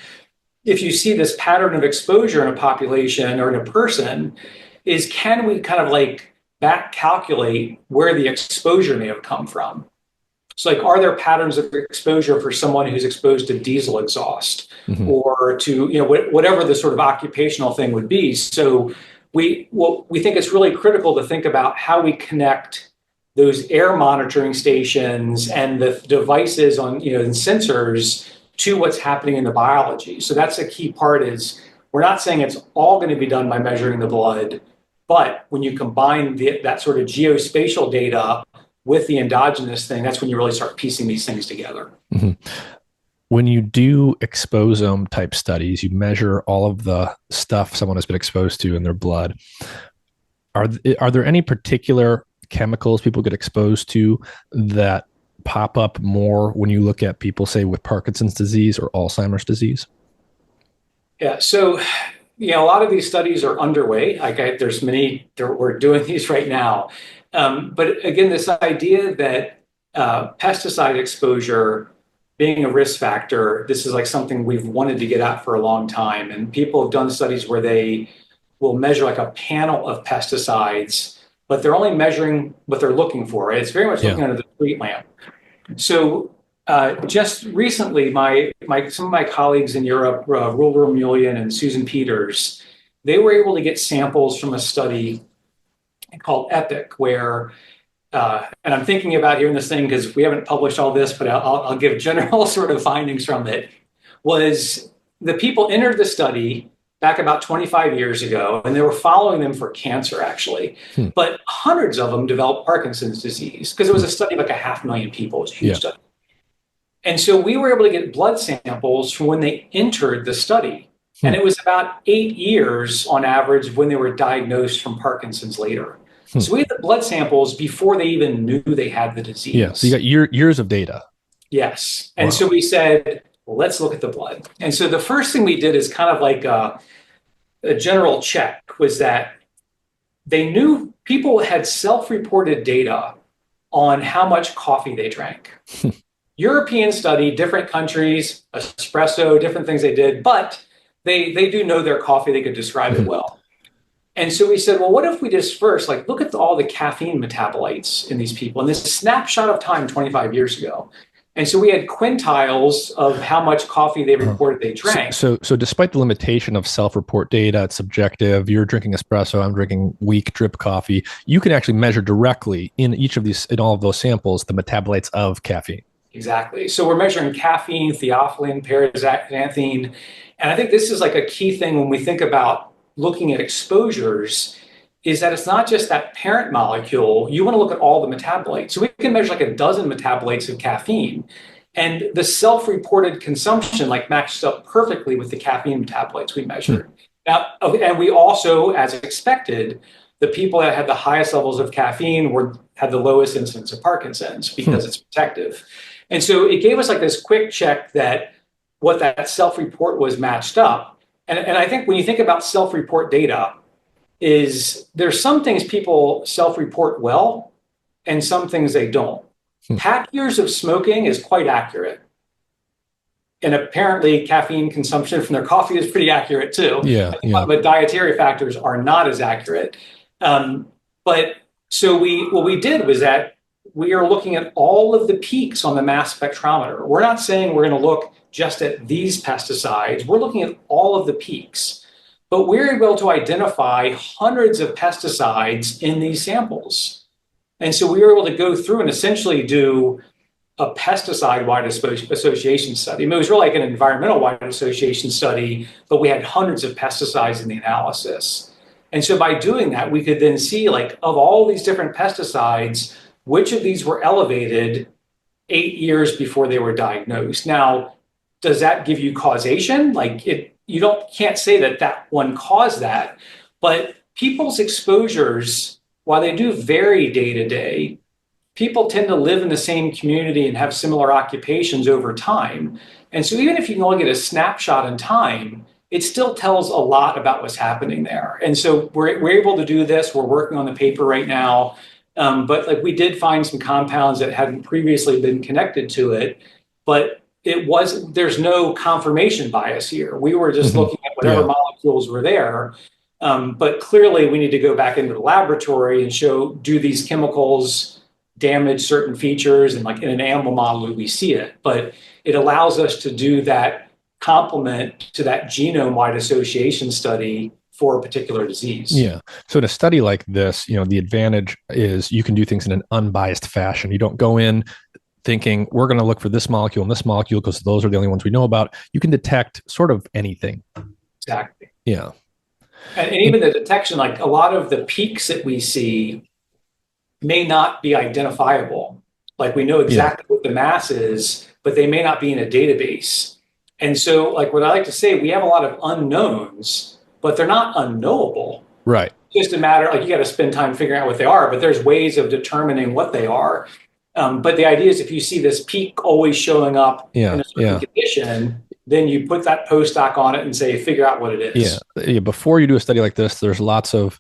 [SPEAKER 1] if you see this pattern of exposure in a population or in a person, can we kind of like back calculate where the exposure may have come from? So like, are there patterns of exposure for someone who's exposed to diesel exhaust or to, whatever the sort of occupational thing would be? So we think it's really critical to think about how we connect those air monitoring stations and the devices on, and sensors to what's happening in the biology. So that's a key part. Is we're not saying it's all going to be done by measuring the blood, but when you combine that sort of geospatial data with the endogenous thing, that's when you really start piecing these things together.
[SPEAKER 2] When you do exposome type studies, you measure all of the stuff someone has been exposed to in their blood. Are there any particular chemicals people get exposed to that pop up more when you look at people, say, with Parkinson's disease or Alzheimer's disease?
[SPEAKER 1] Yeah, so a lot of these studies are underway. There's many, we're doing these right now. But again, this idea that pesticide exposure being a risk factor, this is like something we've wanted to get at for a long time. And people have done studies where they will measure like a panel of pesticides, but they're only measuring what they're looking for, right? It's very much looking under the street lamp. So just recently, some of my colleagues in Europe, Roel Vermeulen and Susan Peters, they were able to get samples from a study called EPIC, where, and I'm thinking about here in this thing because we haven't published all this, but I'll give general sort of findings from it, was the people entered the study back about 25 years ago, and they were following them for cancer, actually. But hundreds of them developed Parkinson's disease because it was a study of like 500,000 people. It was a huge study. And so we were able to get blood samples from when they entered the study. And it was about 8 years on average when they were diagnosed from Parkinson's later. So we had the blood samples before they even knew they had the disease.
[SPEAKER 2] Yeah, so you got years of data.
[SPEAKER 1] Yes. And so we said, well, let's look at the blood. And so the first thing we did is kind of like a general check, was that they knew people had self-reported data on how much coffee they drank. European study, different countries, espresso, different things they did, but they do know their coffee. They could describe it well. And so we said, well, what if we just first look at all the caffeine metabolites in these people in this snapshot of time 25 years ago. And so we had quintiles of how much coffee they reported they drank.
[SPEAKER 2] So despite the limitation of self-report data, it's subjective. You're drinking espresso, I'm drinking weak drip coffee. You can actually measure directly in all of those samples, the metabolites of caffeine.
[SPEAKER 1] Exactly. So we're measuring caffeine, theophylline, paraxanthine. And I think this is like a key thing when we think about looking at exposures, is that it's not just that parent molecule. You want to look at all the metabolites. So we can measure like a dozen metabolites of caffeine, and the self-reported consumption matched up perfectly with the caffeine metabolites we measured. Now, and we also, as expected, the people that had the highest levels of caffeine had the lowest incidence of Parkinson's because it's protective. And so it gave us this quick check that what that self-report was matched up. And I think when you think about self-report data, there's some things people self-report well and some things they don't. Pack years of smoking is quite accurate. And apparently caffeine consumption from their coffee is pretty accurate too. But dietary factors are not as accurate. But so what we did was that we are looking at all of the peaks on the mass spectrometer. We're not saying we're going to look just at these pesticides. We're looking at all of the peaks. But we're able to identify hundreds of pesticides in these samples. And so we were able to go through and essentially do a pesticide-wide association study. I mean, it was really like an environmental-wide association study, but we had hundreds of pesticides in the analysis. And so by doing that, we could then see, like, of all these different pesticides, which of these were elevated 8 years before they were diagnosed. Now, does that give you causation? Like, can't say that that one caused that, but people's exposures, while they do vary day to day, people tend to live in the same community and have similar occupations over time. And so even if you can only get a snapshot in time, it still tells a lot about what's happening there. And so we're able to do this. We're working on the paper right now. But like, we did find some compounds that hadn't previously been connected to it, but there's no confirmation bias here. We were just looking at whatever molecules were there. But clearly we need to go back into the laboratory and do these chemicals damage certain features, and like in an animal model we see it, but it allows us to do that complement to that genome-wide association study for a particular disease.
[SPEAKER 2] Yeah. So in a study like this, the advantage is you can do things in an unbiased fashion. You don't go in thinking we're going to look for this molecule and this molecule because those are the only ones we know about. You can detect sort of anything.
[SPEAKER 1] Exactly.
[SPEAKER 2] Yeah.
[SPEAKER 1] And even the detection, like a lot of the peaks that we see may not be identifiable. Like, we know exactly what the mass is, but they may not be in a database. And so, like, what I like to say, we have a lot of unknowns, but they're not unknowable.
[SPEAKER 2] Right.
[SPEAKER 1] It's just a matter, like, you got to spend time figuring out what they are, but there's ways of determining what they are. But the idea is, if you see this peak always showing up in a certain condition, then you put that postdoc on it and say, figure out what it is.
[SPEAKER 2] Yeah. Before you do a study like this, there's lots of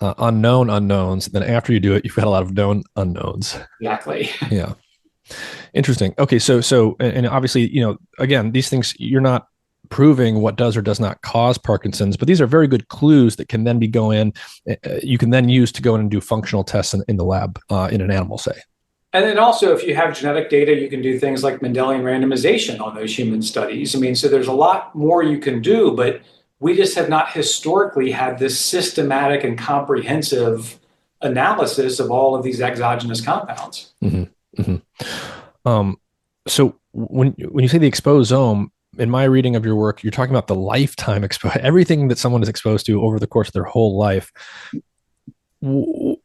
[SPEAKER 2] unknown unknowns. Then after you do it, you've got a lot of known unknowns.
[SPEAKER 1] Exactly.
[SPEAKER 2] Yeah. Interesting. Okay. So, and obviously, again, these things, you're not proving what does or does not cause Parkinson's, but these are very good clues that can then you can then use to go in and do functional tests in the lab, in an animal, say.
[SPEAKER 1] And then also, if you have genetic data, you can do things like Mendelian randomization on those human studies. I mean, so there's a lot more you can do, but we just have not historically had this systematic and comprehensive analysis of all of these exogenous compounds.
[SPEAKER 2] Mm-hmm. Mm-hmm. So when you say the exposome, in my reading of your work, you're talking about the lifetime everything that someone is exposed to over the course of their whole life.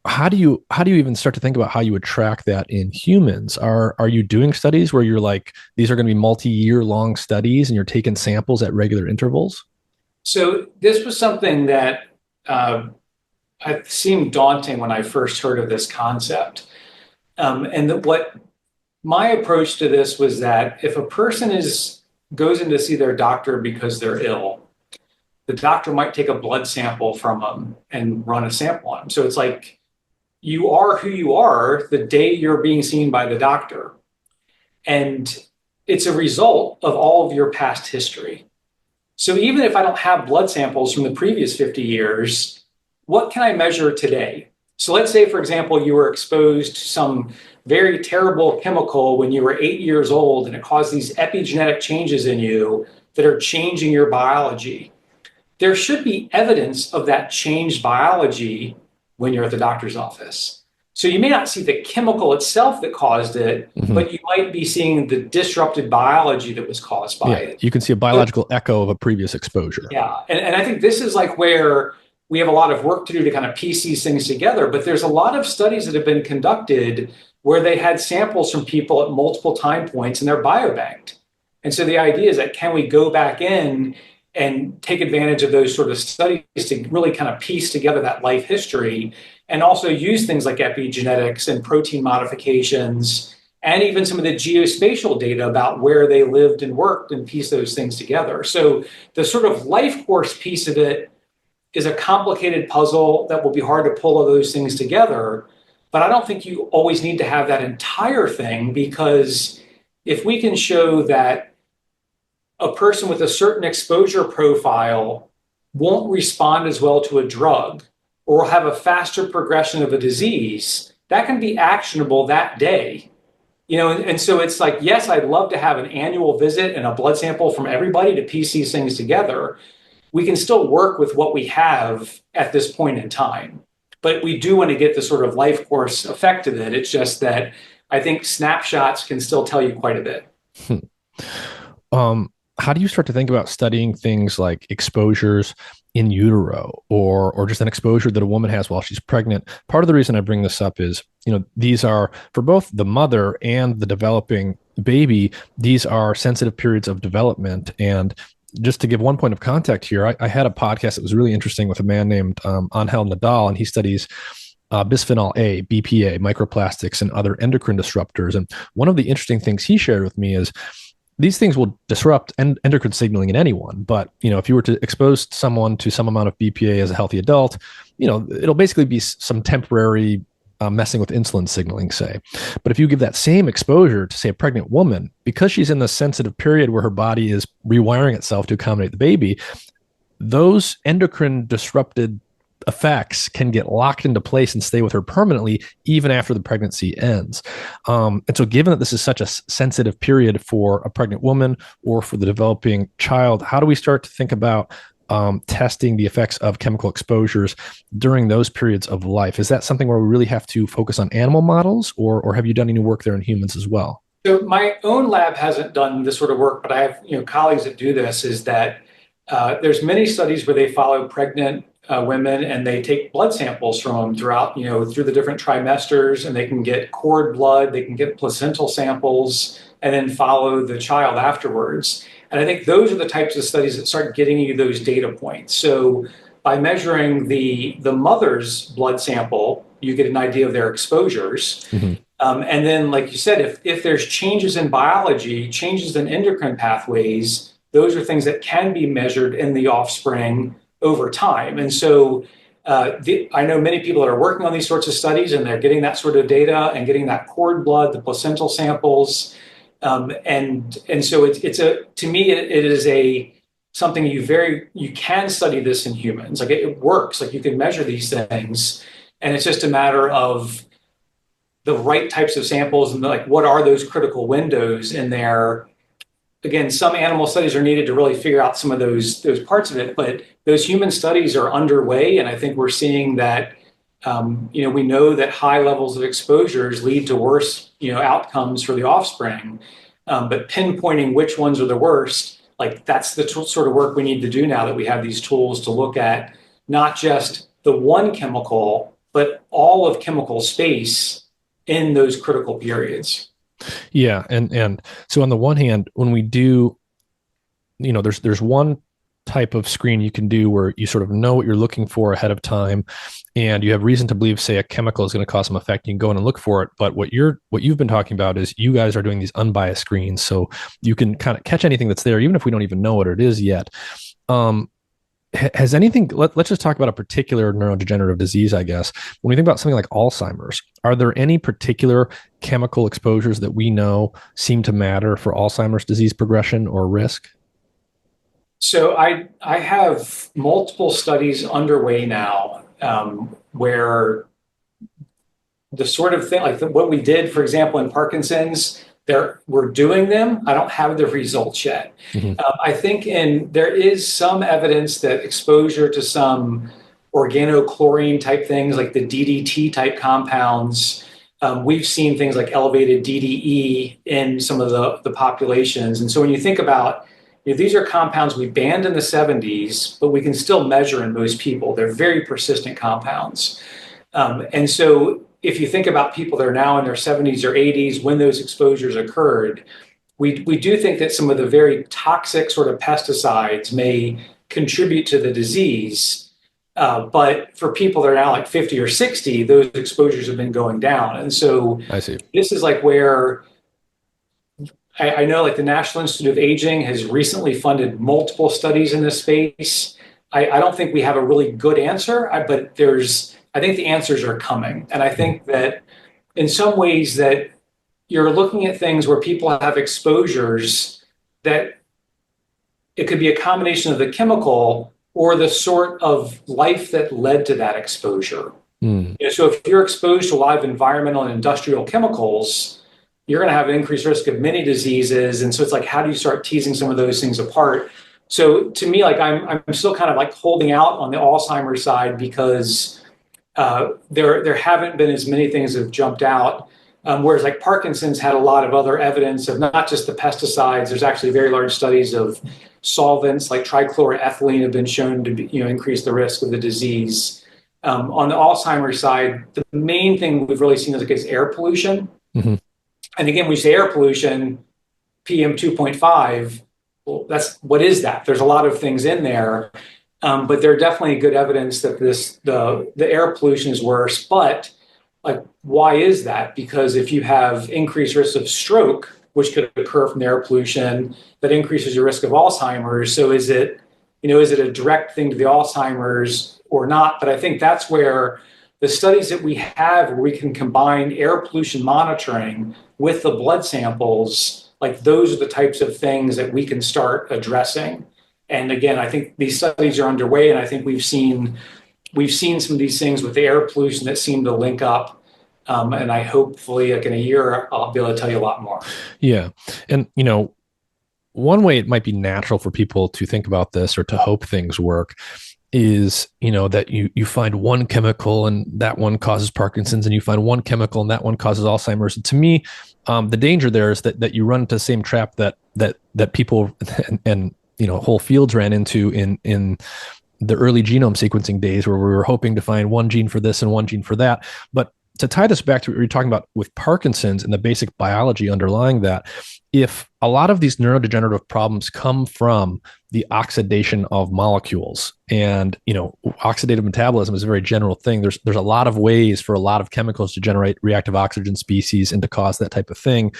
[SPEAKER 2] How do you even start to think about how you would track that in humans? Are you doing studies where you're like, these are going to be multi-year long studies and you're taking samples at regular intervals?
[SPEAKER 1] So this was something that it seemed daunting when I first heard of this concept. What my approach to this was that if a person goes in to see their doctor because they're ill, the doctor might take a blood sample from them and run a sample on them. So it's like, you are who you are the day you're being seen by the doctor. And it's a result of all of your past history. So even if I don't have blood samples from the previous 50 years, what can I measure today? So let's say, for example, you were exposed to some very terrible chemical when you were 8 years old, and it caused these epigenetic changes in you that are changing your biology. There should be evidence of that changed biology when you're at the doctor's office. So you may not see the chemical itself that caused it, but you might be seeing the disrupted biology that was caused by it.
[SPEAKER 2] You can see a biological echo of a previous exposure.
[SPEAKER 1] Yeah. And I think this is like where we have a lot of work to do to kind of piece these things together. But there's a lot of studies that have been conducted where they had samples from people at multiple time points and they're biobanked. And so the idea is that, can we go back in and take advantage of those sort of studies to really kind of piece together that life history, and also use things like epigenetics and protein modifications, and even some of the geospatial data about where they lived and worked, and piece those things together. So the sort of life course piece of it is a complicated puzzle that will be hard to pull all those things together. But I don't think you always need to have that entire thing, because if we can show that a person with a certain exposure profile won't respond as well to a drug, or will have a faster progression of a disease, that can be actionable that day. And so it's like, yes, I'd love to have an annual visit and a blood sample from everybody to piece these things together. We can still work with what we have at this point in time. But we do want to get the sort of life course effect of it. It's just that I think snapshots can still tell you quite a bit.
[SPEAKER 2] How do you start to think about studying things like exposures in utero or just an exposure that a woman has while she's pregnant? Part of the reason I bring this up is, these are for both the mother and the developing baby, these are sensitive periods of development. And just to give one point of contact here, I had a podcast that was really interesting with a man named Angel Nadal, and he studies bisphenol A, BPA, microplastics, and other endocrine disruptors. And one of the interesting things he shared with me is these things will disrupt endocrine signaling in anyone. But, if you were to expose someone to some amount of BPA as a healthy adult, it'll basically be some temporary messing with insulin signaling, say. But if you give that same exposure to, say, a pregnant woman, because she's in the sensitive period where her body is rewiring itself to accommodate the baby, those endocrine disrupted effects can get locked into place and stay with her permanently even after the pregnancy ends. And so given that this is such a sensitive period for a pregnant woman or for the developing child, how do we start to think about testing the effects of chemical exposures during those periods of life? Is that something where we really have to focus on animal models, or have you done any work there in humans as well?
[SPEAKER 1] So my own lab hasn't done this sort of work, but I have colleagues that do this. Is that there's many studies where they follow pregnant women and they take blood samples from them throughout, through the different trimesters, and they can get cord blood, they can get placental samples, and then follow the child afterwards. And I think those are the types of studies that start getting you those data points. So by measuring the mother's blood sample, you get an idea of their exposures. Mm-hmm. And then, like you said, if there's changes in biology, changes in endocrine pathways, those are things that can be measured in the offspring over time. And so I know many people that are working on these sorts of studies, and they're getting that sort of data and getting that cord blood, the placental samples. And so to me, it is something you can study this in humans. Like it works, like you can measure these things, and it's just a matter of the right types of samples and like what are those critical windows in there. Again, some animal studies are needed to really figure out some of those parts of it, but those human studies are underway, and I think we're seeing that. We know that high levels of exposures lead to worse, outcomes for the offspring. But pinpointing which ones are the worst, like that's the sort of work we need to do now that we have these tools to look at not just the one chemical, but all of chemical space in those critical periods.
[SPEAKER 2] Yeah, and so on the one hand, when we do, there's one type of screen you can do where you sort of know what you're looking for ahead of time, and you have reason to believe, say, a chemical is going to cause some effect. You can go in and look for it. But what you've been talking about is you guys are doing these unbiased screens, so you can kind of catch anything that's there, even if we don't even know what it is yet. Has anything, let's just talk about a particular neurodegenerative disease, I guess. When we think about something like Alzheimer's, are there any particular chemical exposures that we know seem to matter for Alzheimer's disease progression or risk?
[SPEAKER 1] So I have multiple studies underway now where the sort of thing, like what we did, for example, in Parkinson's, we're doing them. I don't have the results yet. Mm-hmm. I think there is some evidence that exposure to some organochlorine type things, like the DDT type compounds, we've seen things like elevated DDE in some of the populations. And so when you think about, these are compounds we banned in the 70s, but we can still measure in most people. They're very persistent compounds. And so if you think about people that are now in their 70s or 80s when those exposures occurred, we do think that some of the very toxic sort of pesticides may contribute to the disease. But for people that are now like 50 or 60, those exposures have been going down. And so
[SPEAKER 2] I see.
[SPEAKER 1] This is like where I know like the National Institute of Aging has recently funded multiple studies in this space. I don't think we have a really good answer, but I think the answers are coming. And I think that in some ways that you're looking at things where people have exposures that it could be a combination of the chemical or the sort of life that led to that exposure.
[SPEAKER 2] Mm.
[SPEAKER 1] So if you're exposed to a lot of environmental and industrial chemicals, you're going to have an increased risk of many diseases. And so it's like, how do you start teasing some of those things apart? So to me, like I'm still kind of like holding out on the Alzheimer's side because there haven't been as many things that have jumped out. Whereas like Parkinson's had a lot of other evidence of not just the pesticides. There's actually very large studies of solvents like trichloroethylene have been shown to be, increase the risk of the disease. On the Alzheimer's side, the main thing we've really seen is air pollution.
[SPEAKER 2] Mm-hmm.
[SPEAKER 1] And again, when we say air pollution, PM 2.5, well, what is that? There's a lot of things in there. But there's definitely good evidence that the air pollution is worse. But like, why is that? Because if you have increased risk of stroke, which could occur from the air pollution, that increases your risk of Alzheimer's. So is it a direct thing to the Alzheimer's or not? But I think that's where the studies that we have, where we can combine air pollution monitoring with the blood samples, like those are the types of things that we can start addressing. And again, I think these studies are underway, and I think we've seen some of these things with the air pollution that seem to link up. And I hopefully, like in a year, I'll be able to tell you a lot more.
[SPEAKER 2] Yeah. And, one way it might be natural for people to think about this or to hope things work is, that you find one chemical and that one causes Parkinson's, and you find one chemical and that one causes Alzheimer's. And to me, the danger there is that you run into the same trap that people and whole fields ran into in the early genome sequencing days, where we were hoping to find one gene for this and one gene for that. But to tie this back to what you're talking about with Parkinson's and the basic biology underlying that, if a lot of these neurodegenerative problems come from the oxidation of molecules, and oxidative metabolism is a very general thing. There's a lot of ways for a lot of chemicals to generate reactive oxygen species and to cause that type of thing.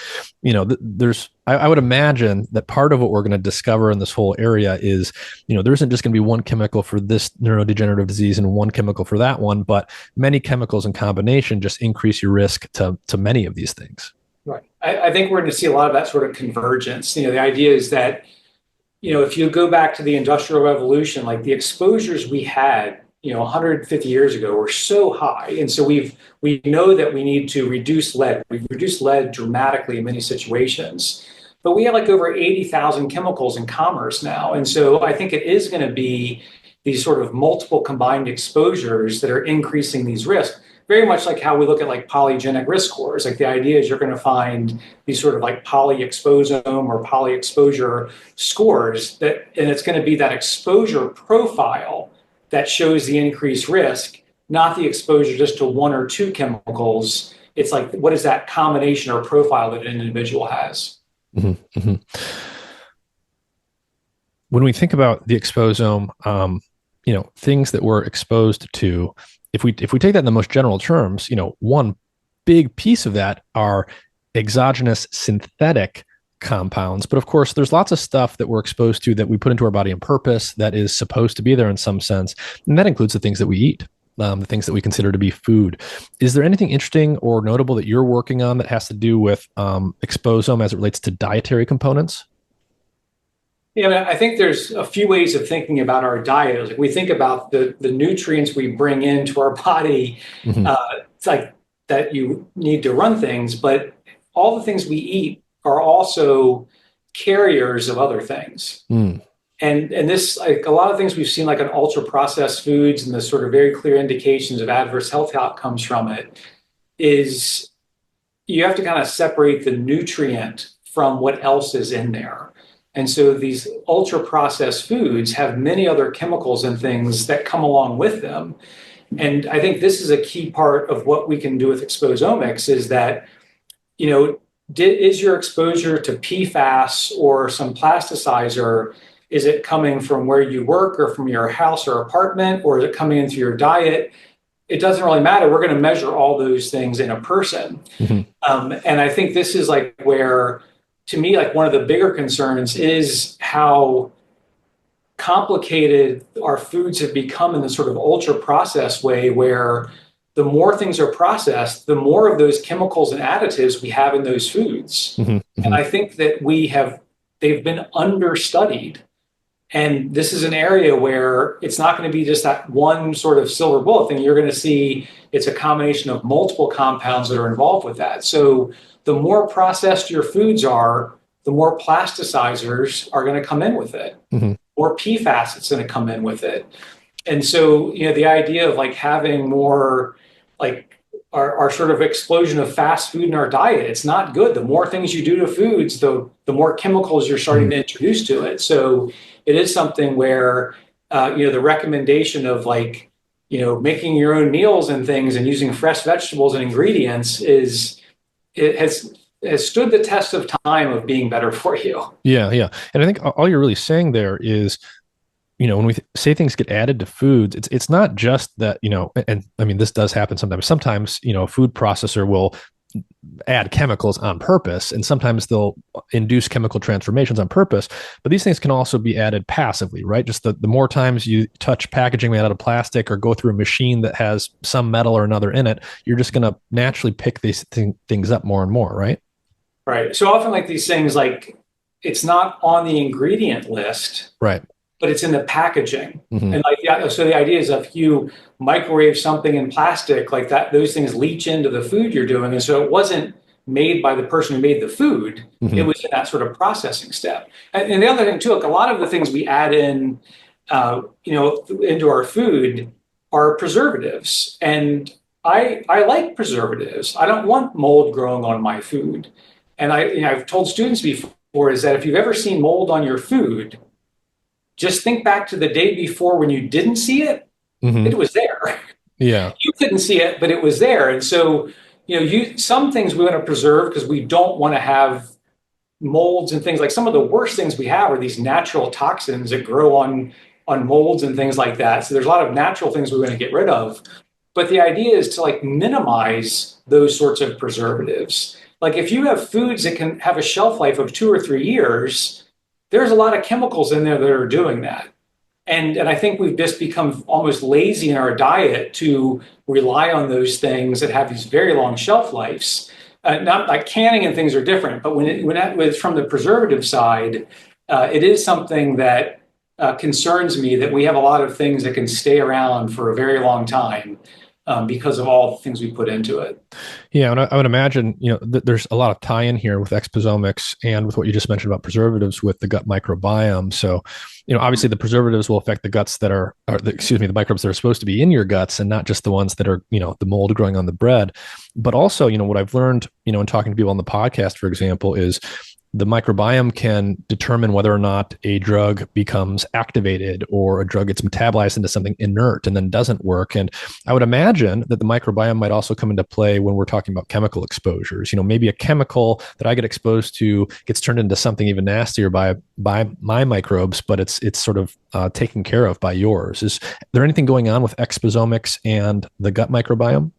[SPEAKER 2] I would imagine that part of what we're going to discover in this whole area is, there isn't just going to be one chemical for this neurodegenerative disease and one chemical for that one, but many chemicals in combination just increase your risk to many of these things.
[SPEAKER 1] Right. I think we're going to see a lot of that sort of convergence. The idea is that, if you go back to the Industrial Revolution, like the exposures we had, 150 years ago were so high. And so we know that we need to reduce lead. We've reduced lead dramatically in many situations. But we have like over 80,000 chemicals in commerce now. And so I think it is going to be these sort of multiple combined exposures that are increasing these risks. Very much like how we look at like polygenic risk scores. Like the idea is you're going to find these sort of like polyexposome or polyexposure scores and it's going to be that exposure profile that shows the increased risk, not the exposure just to one or two chemicals. It's like, what is that combination or profile that an individual has?
[SPEAKER 2] Mm-hmm. Mm-hmm. When we think about the exposome, things that we're exposed to, if we take that in the most general terms, one big piece of that are exogenous synthetic compounds. But of course, there's lots of stuff that we're exposed to that we put into our body on purpose that is supposed to be there in some sense. And that includes the things that we eat, the things that we consider to be food. Is there anything interesting or notable that you're working on that has to do with exposome as it relates to dietary components?
[SPEAKER 1] Yeah, I think there's a few ways of thinking about our diet. Like we think about the nutrients we bring into our body.
[SPEAKER 2] Mm-hmm.
[SPEAKER 1] It's like that you need to run things, but all the things we eat are also carriers of other things.
[SPEAKER 2] Mm.
[SPEAKER 1] And this, like a lot of things we've seen, like on ultra processed foods and the sort of very clear indications of adverse health outcomes from it, is you have to kind of separate the nutrient from what else is in there. And so these ultra processed foods have many other chemicals and things that come along with them. And I think this is a key part of what we can do with exposomics is that, is your exposure to PFAS or some plasticizer, is it coming from where you work or from your house or apartment, or is it coming into your diet? It doesn't really matter. We're going to measure all those things in a person. Mm-hmm. And I think this is like where, to me, like one of the bigger concerns is how complicated our foods have become in this sort of ultra processed way, where the more things are processed, the more of those chemicals and additives we have in those foods. Mm-hmm. Mm-hmm. And I think that they've been understudied. And this is an area where it's not going to be just that one sort of silver bullet thing. You're going to see it's a combination of multiple compounds that are involved with that. So the more processed your foods are, the more plasticizers are going to come in with it, more PFAS that's going to come in with it. And so, the idea of like having more like our sort of explosion of fast food in our diet, it's not good. The more things you do to foods, the more chemicals you're starting to introduce to it. So it is something where, the recommendation of like, making your own meals and things and using fresh vegetables and ingredients has stood the test of time of being better for you.
[SPEAKER 2] Yeah, yeah. And I think all you're really saying there is, when we say things get added to foods, it's not just that, and I mean, this does happen sometimes. Sometimes, a food processor will add chemicals on purpose, and sometimes they'll induce chemical transformations on purpose. But these things can also be added passively, right? Just the more times you touch packaging made out of plastic or go through a machine that has some metal or another in it, you're just going to naturally pick these things up more and more, right?
[SPEAKER 1] Right. So often like these things, like it's not on the ingredient list,
[SPEAKER 2] right,
[SPEAKER 1] but it's in the packaging. And like, so the idea is if you microwave something in plastic like that, those things leach into the food you're doing. And so it wasn't made by the person who made the food. It was in that sort of processing step. And the other thing too, like a lot of the things we add in, into our food are preservatives. And I like preservatives. I don't want mold growing on my food. And I've told students before is that if you've ever seen mold on your food, just think back to the day before when you didn't see it. It was there.
[SPEAKER 2] Yeah.
[SPEAKER 1] You couldn't see it, but it was there. And so, some things we want to preserve because we don't want to have molds and things. Like some of the worst things we have are these natural toxins that grow on molds and things like that. So there's a lot of natural things we want to get rid of. But the idea is to like minimize those sorts of preservatives. Like if you have foods that can have a shelf life of 2 or 3 years, there's a lot of chemicals in there that are doing that. And I think we've just become almost lazy in our diet to rely on those things that have these very long shelf lives. Not like canning and things are different, but when it's from the preservative side, it is something that concerns me that we have a lot of things that can stay around for a very long time. Because of all the things we put into it.
[SPEAKER 2] Yeah, and I would imagine, there's a lot of tie-in here with exposomics and with what you just mentioned about preservatives with the gut microbiome. So, obviously the preservatives will affect the guts that the microbes that are supposed to be in your guts and not just the ones that are, the mold growing on the bread. But also, what I've learned, in talking to people on the podcast, for example, is the microbiome can determine whether or not a drug becomes activated or a drug gets metabolized into something inert and then doesn't work. And I would imagine that the microbiome might also come into play when we're talking about chemical exposures. Maybe a chemical that I get exposed to gets turned into something even nastier by my microbes, but it's sort of taken care of by yours. Is there anything going on with exposomics and the gut microbiome?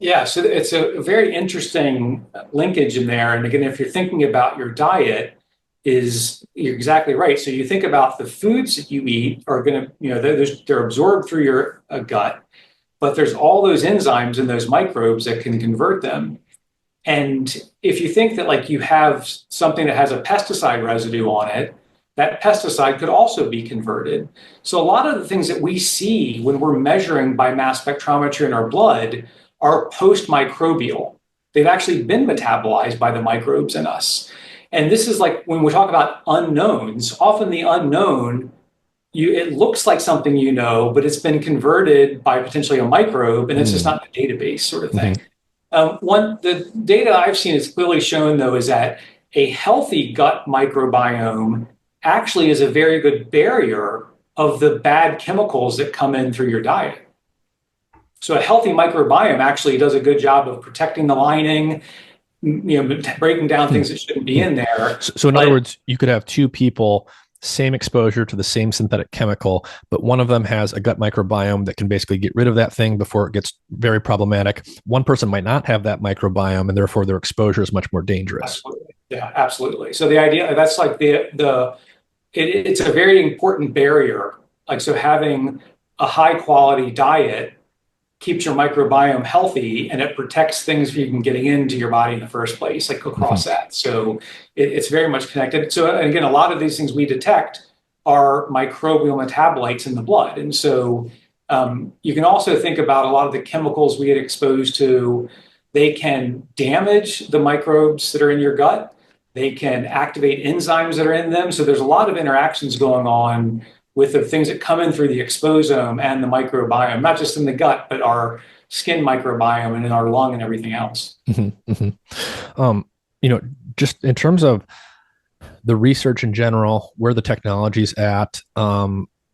[SPEAKER 1] Yeah, so it's a very interesting linkage in there. And again, if you're thinking about your diet, you're exactly right. So you think about the foods that you eat are going to, they're absorbed through your gut, but there's all those enzymes and those microbes that can convert them. And if you think that like you have something that has a pesticide residue on it, that pesticide could also be converted. So a lot of the things that we see when we're measuring by mass spectrometry in our blood are post-microbial. They've actually been metabolized by the microbes in us. And this is like when we talk about unknowns, often the unknown, it looks like something but it's been converted by potentially a microbe, and it's just not in the database sort of thing. The data I've seen is clearly shown, though, is that a healthy gut microbiome actually is a very good barrier of the bad chemicals that come in through your diet. So a healthy microbiome actually does a good job of protecting the lining, breaking down things that shouldn't be in there.
[SPEAKER 2] So in other words, you could have two people, same exposure to the same synthetic chemical, but one of them has a gut microbiome that can basically get rid of that thing before it gets very problematic. One person might not have that microbiome, and therefore their exposure is much more dangerous.
[SPEAKER 1] Absolutely. Yeah, absolutely. So the idea, that's like it's a very important barrier. Like, so having a high quality diet keeps your microbiome healthy, and it protects things from even getting into your body in the first place, like across that. So it's very much connected. So again, a lot of these things we detect are microbial metabolites in the blood. And so You can also think about a lot of the chemicals we get exposed to. They can damage the microbes that are in your gut. They can activate enzymes that are in them. So there's a lot of interactions going on with the things that come in through the exposome and the microbiome, not just in the gut, but our skin microbiome and in our lung and everything else.
[SPEAKER 2] Mm-hmm, mm-hmm. You know, just in terms of the research in general, where the technology's at,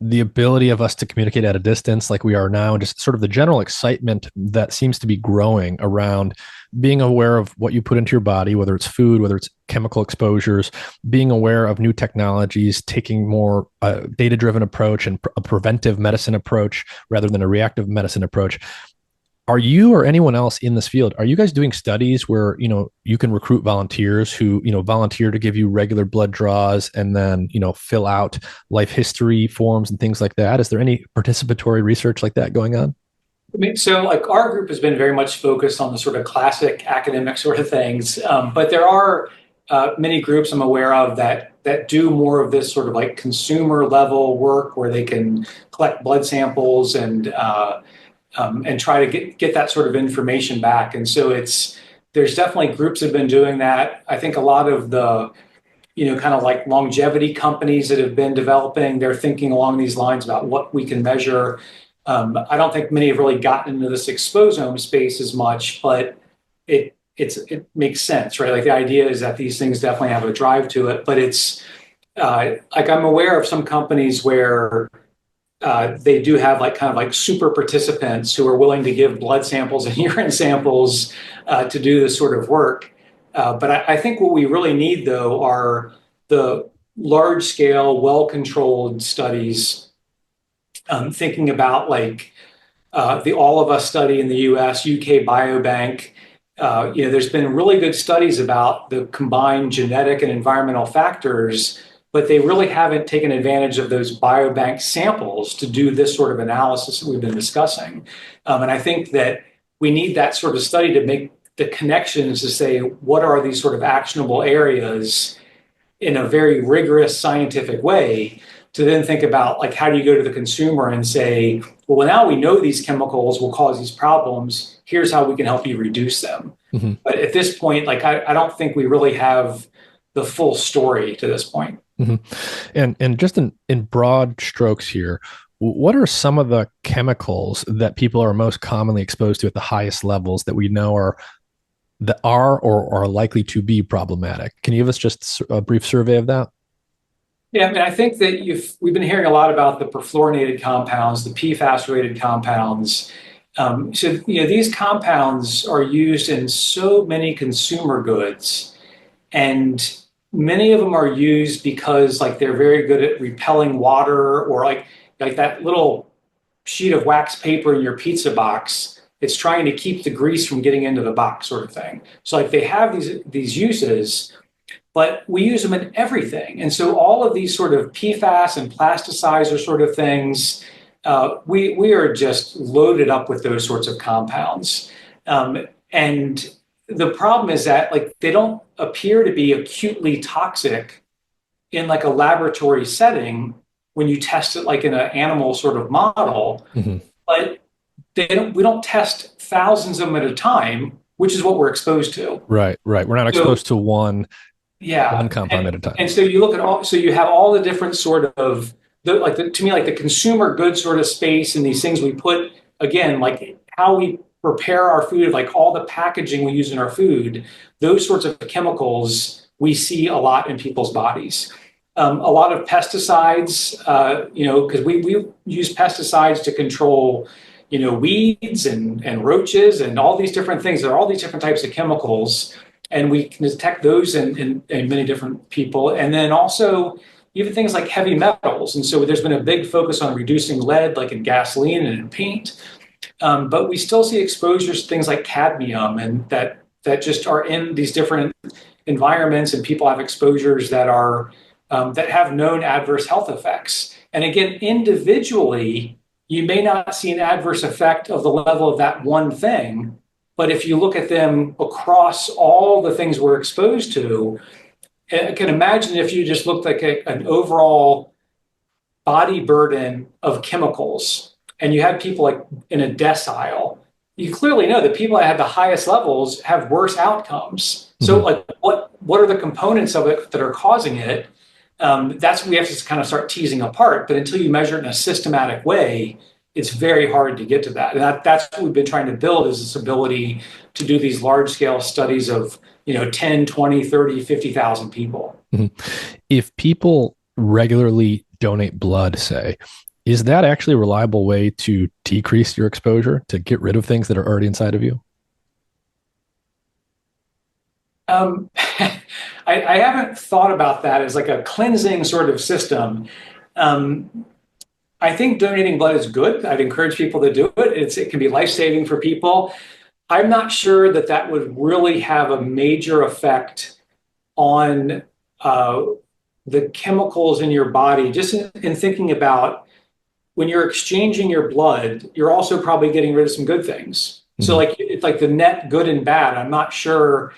[SPEAKER 2] the ability of us to communicate at a distance like we are now, and just sort of the general excitement that seems to be growing around being aware of what you put into your body, whether it's food, whether it's chemical exposures, being aware of new technologies, taking more data-driven approach and a preventive medicine approach rather than a reactive medicine approach. Are you or anyone else in this field, are you guys doing studies where, you can recruit volunteers who, volunteer to give you regular blood draws and then, fill out life history forms and things like that? Is there any participatory research like that going on?
[SPEAKER 1] I mean, so like our group has been very much focused on the sort of classic academic sort of things, but there are many groups I'm aware of that do more of this sort of like consumer level work where they can collect blood samples and try to get that sort of information back. And so there's definitely groups that have been doing that. I think a lot of the, kind of like longevity companies that have been developing, they're thinking along these lines about what we can measure. I don't think many have really gotten into this exposome space as much, but it makes sense, right? Like the idea is that these things definitely have a drive to it, but it's like I'm aware of some companies where they do have like kind of like super participants who are willing to give blood samples and urine samples to do this sort of work. But I think what we really need, though, are the large scale, well controlled studies, thinking about like the All of Us study in the US, UK Biobank. There's been really good studies about the combined genetic and environmental factors, but they really haven't taken advantage of those biobank samples to do this sort of analysis that we've been discussing. And I think that we need that sort of study to make the connections to say, what are these sort of actionable areas in a very rigorous scientific way to then think about like, how do you go to the consumer and say, well, now we know these chemicals will cause these problems. Here's how we can help you reduce them. Mm-hmm. But at this point, like, I don't think we really have the full story to this point.
[SPEAKER 2] Mm-hmm. And just in broad strokes here, what are some of the chemicals that people are most commonly exposed to at the highest levels that we know are or are likely to be problematic? Can you give us just a brief survey of that?
[SPEAKER 1] Yeah, I mean, I think that we've been hearing a lot about the perfluorinated compounds, the PFAS-related compounds. These compounds are used in so many consumer goods, and many of them are used because like they're very good at repelling water, or like that little sheet of wax paper in your pizza box. It's trying to keep the grease from getting into the box, sort of thing. So like they have these uses, but we use them in everything. And so all of these sort of PFAS and plasticizer sort of things, we are just loaded up with those sorts of compounds. And the problem is that like they don't appear to be acutely toxic in like a laboratory setting when you test it like in an animal sort of model, mm-hmm. But we don't test thousands of them at a time, which is what we're exposed to.
[SPEAKER 2] Right. We're not exposed to one compound at a time.
[SPEAKER 1] And so you look at so you have all the different sort of to me, like the consumer goods sort of space and these things we put, again, like how we prepare our food, like all the packaging we use in our food, those sorts of chemicals we see a lot in people's bodies. A lot of pesticides, because we use pesticides to control, weeds and roaches and all these different things. There are all these different types of chemicals, and we can detect those in many different people. And then also even things like heavy metals. And so there's been a big focus on reducing lead, like in gasoline and in paint. But we still see exposures to things like cadmium, and that just are in these different environments, and people have exposures that are that have known adverse health effects. And again, individually, you may not see an adverse effect of the level of that one thing, but if you look at them across all the things we're exposed to, I can imagine if you just looked like an overall body burden of chemicals and you had people like in a decile, you clearly know that people that have the highest levels have worse outcomes. So like what are the components of it that are causing it? That's what we have to kind of start teasing apart. But until you measure it in a systematic way, it's very hard to get to that. And that's what we've been trying to build, is this ability to do these large scale studies of 10, 20, 30, 50,000 people.
[SPEAKER 2] If people regularly donate blood, say, is that actually a reliable way to decrease your exposure, to get rid of things that are already inside of you?
[SPEAKER 1] I haven't thought about that as like a cleansing sort of system. I think donating blood is good. I'd encourage people to do it. It can be life-saving for people. I'm not sure that that would really have a major effect on the chemicals in your body. Just in thinking about when you're exchanging your blood, you're also probably getting rid of some good things. So like it's like the net good and bad. I'm not sure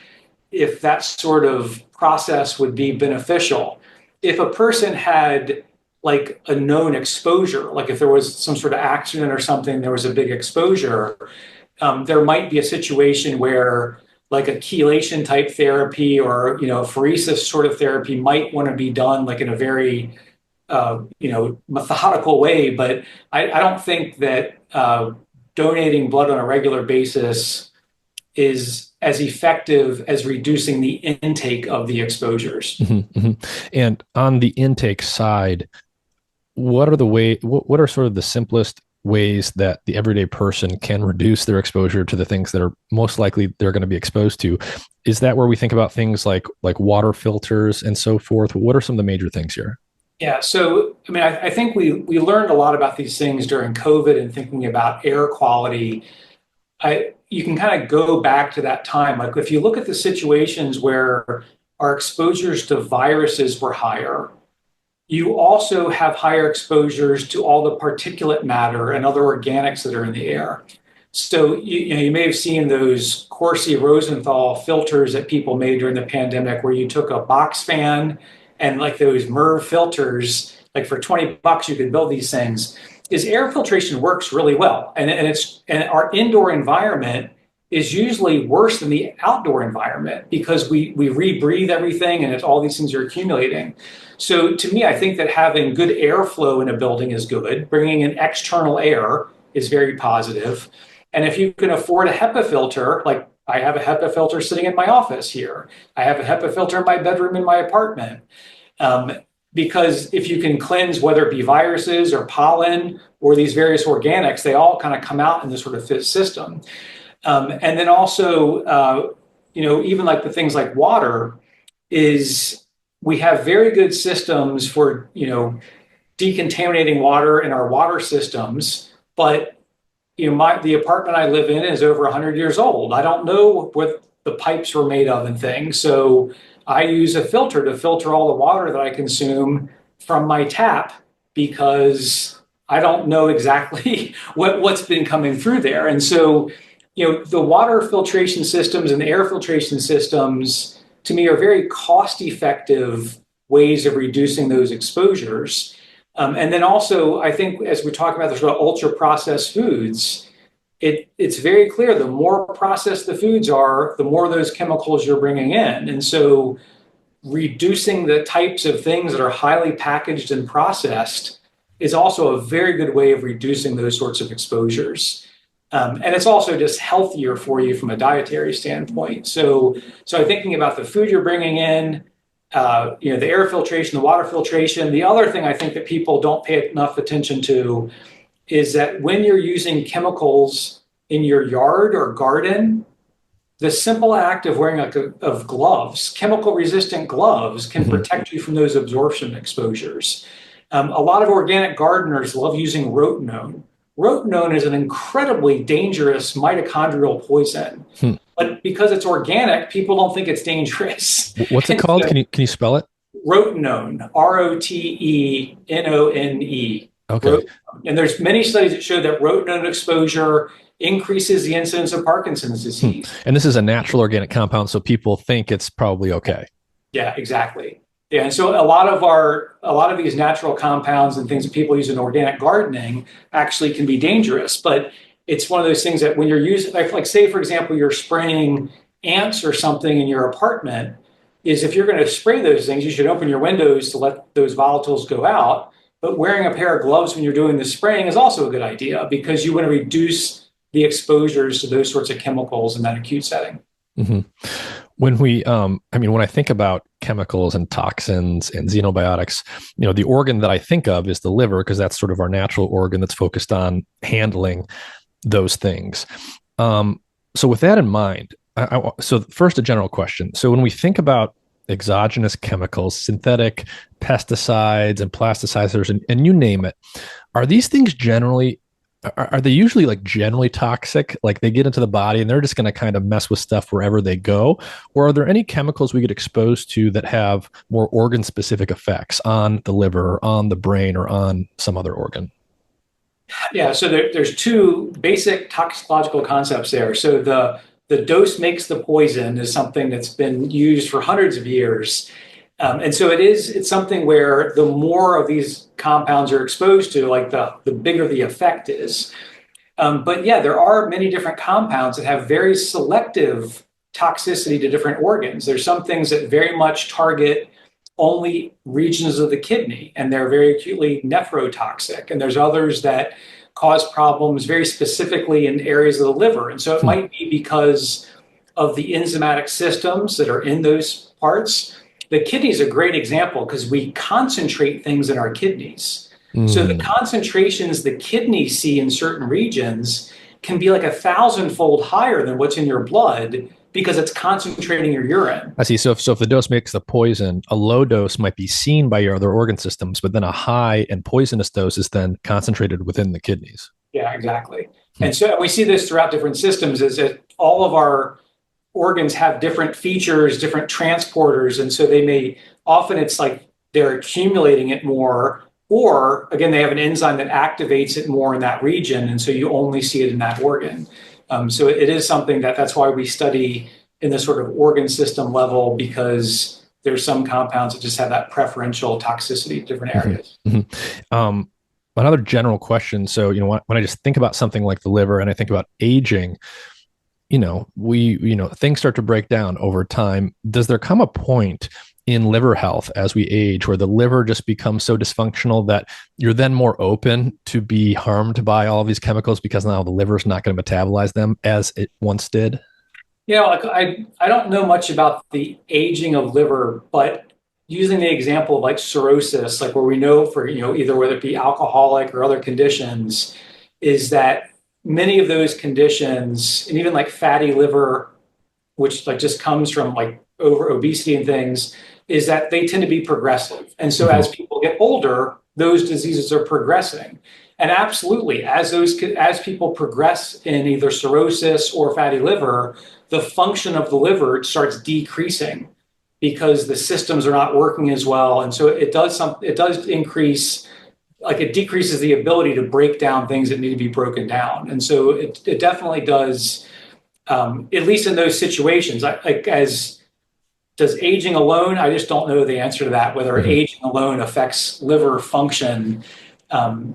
[SPEAKER 1] if that sort of process would be beneficial. If a person had like a known exposure, like if there was some sort of accident or something, there was a big exposure, there might be a situation where like a chelation type therapy or pheresis sort of therapy might want to be done like in a very methodical way. But I don't think that donating blood on a regular basis is as effective as reducing the intake of the exposures.
[SPEAKER 2] And on the intake side, what are sort of the simplest ways that the everyday person can reduce their exposure to the things that are most likely they're going to be exposed to? Is that where we think about things like water filters and so forth? What are some of the major things here?
[SPEAKER 1] Yeah, so I mean, I think we learned a lot about these things during COVID and thinking about air quality. You can kind of go back to that time. Like if you look at the situations where our exposures to viruses were higher, you also have higher exposures to all the particulate matter and other organics that are in the air. So you may have seen those Corsi-Rosenthal filters that people made during the pandemic, where you took a box fan and like those MERV filters, like for $20 you could build these things. Is air filtration works really well, and our indoor environment is usually worse than the outdoor environment because we rebreathe everything and all these things are accumulating. So to me, I think that having good airflow in a building is good. Bringing in external air is very positive. And if you can afford a HEPA filter, like I have a HEPA filter sitting in my office here, I have a HEPA filter in my bedroom in my apartment. Because if you can cleanse, whether it be viruses or pollen or these various organics, they all kind of come out in this sort of system. And then also, even like the things like water, is we have very good systems for, decontaminating water in our water systems. But, the apartment I live in is over 100 years old. I don't know what the pipes were made of and things. So I use a filter to filter all the water that I consume from my tap because I don't know exactly what's been coming through there. And so, the water filtration systems and the air filtration systems, to me, are very cost-effective ways of reducing those exposures. And then also, I think, as we talk about the sort of ultra-processed foods, it's very clear the more processed the foods are, the more those chemicals you're bringing in. And so reducing the types of things that are highly packaged and processed is also a very good way of reducing those sorts of exposures. And it's also just healthier for you from a dietary standpoint. So I'm thinking about the food you're bringing in, the air filtration, the water filtration. The other thing I think that people don't pay enough attention to is that when you're using chemicals in your yard or garden, the simple act of wearing of gloves, chemical resistant gloves, can protect you from those absorption exposures. A lot of organic gardeners love using rotenone. Rotenone is an incredibly dangerous mitochondrial poison. But because it's organic, people don't think it's dangerous.
[SPEAKER 2] What's it called? So, can you spell it?
[SPEAKER 1] Rotenone, Rotenone.
[SPEAKER 2] Okay.
[SPEAKER 1] Rotenone. And there's many studies that show that rotenone exposure increases the incidence of Parkinson's disease.
[SPEAKER 2] And this is a natural organic compound, so people think it's probably okay.
[SPEAKER 1] Yeah, exactly. Yeah, and so a lot of these natural compounds and things that people use in organic gardening actually can be dangerous. But it's one of those things that when you're using, like say for example, you're spraying ants or something in your apartment, is if you're going to spray those things, you should open your windows to let those volatiles go out. But wearing a pair of gloves when you're doing the spraying is also a good idea because you want to reduce the exposures to those sorts of chemicals in that acute setting.
[SPEAKER 2] Mm-hmm. When we, I mean, when I think about chemicals and toxins and xenobiotics, the organ that I think of is the liver because that's sort of our natural organ that's focused on handling those things. So with that in mind, so first a general question. So when we think about exogenous chemicals, synthetic pesticides and plasticizers, and you name it, are these things generally are they usually like generally toxic? Like they get into the body and they're just going to kind of mess with stuff wherever they go? Or are there any chemicals we get exposed to that have more organ specific effects on the liver or on the brain or on some other organ?
[SPEAKER 1] Yeah, so there's two basic toxicological concepts there. So the dose makes the poison is something that's been used for hundreds of years. And so it's something where the more of these compounds are exposed to, like the bigger the effect is. But yeah, there are many different compounds that have very selective toxicity to different organs. There's some things that very much target only regions of the kidney, and they're very acutely nephrotoxic. And there's others that cause problems very specifically in areas of the liver. And so it might be because of the enzymatic systems that are in those parts. The kidney is a great example because we concentrate things in our kidneys. So the concentrations the kidneys see in certain regions can be like 1,000-fold higher than what's in your blood because it's concentrating your urine.
[SPEAKER 2] I see. So if the dose makes the poison, a low dose might be seen by your other organ systems, but then a high and poisonous dose is then concentrated within the kidneys.
[SPEAKER 1] Yeah, exactly. And so we see this throughout different systems is that all of our organs have different features, different transporters. And so often it's like they're accumulating it more, or again, they have an enzyme that activates it more in that region. And so you only see it in that organ. So it is something that's why we study in the sort of organ system level, because there's some compounds that just have that preferential toxicity in different areas.
[SPEAKER 2] Another general question. So, when I just think about something like the liver and I think about aging, things start to break down over time. Does there come a point in liver health as we age where the liver just becomes so dysfunctional that you're then more open to be harmed by all of these chemicals because now the liver is not going to metabolize them as it once did?
[SPEAKER 1] Like I don't know much about the aging of liver, but using the example of like cirrhosis, like where we know for, either whether it be alcoholic or other conditions, is that many of those conditions, and even like fatty liver, which like just comes from like over obesity and things, is that they tend to be progressive. And so as people get older, those diseases are progressing. And absolutely, as people progress in either cirrhosis or fatty liver, the function of the liver starts decreasing because the systems are not working as well. And so it does increase, like it decreases the ability to break down things that need to be broken down. And so it definitely does, at least in those situations, does aging alone? I just don't know the answer to that, whether aging alone affects liver function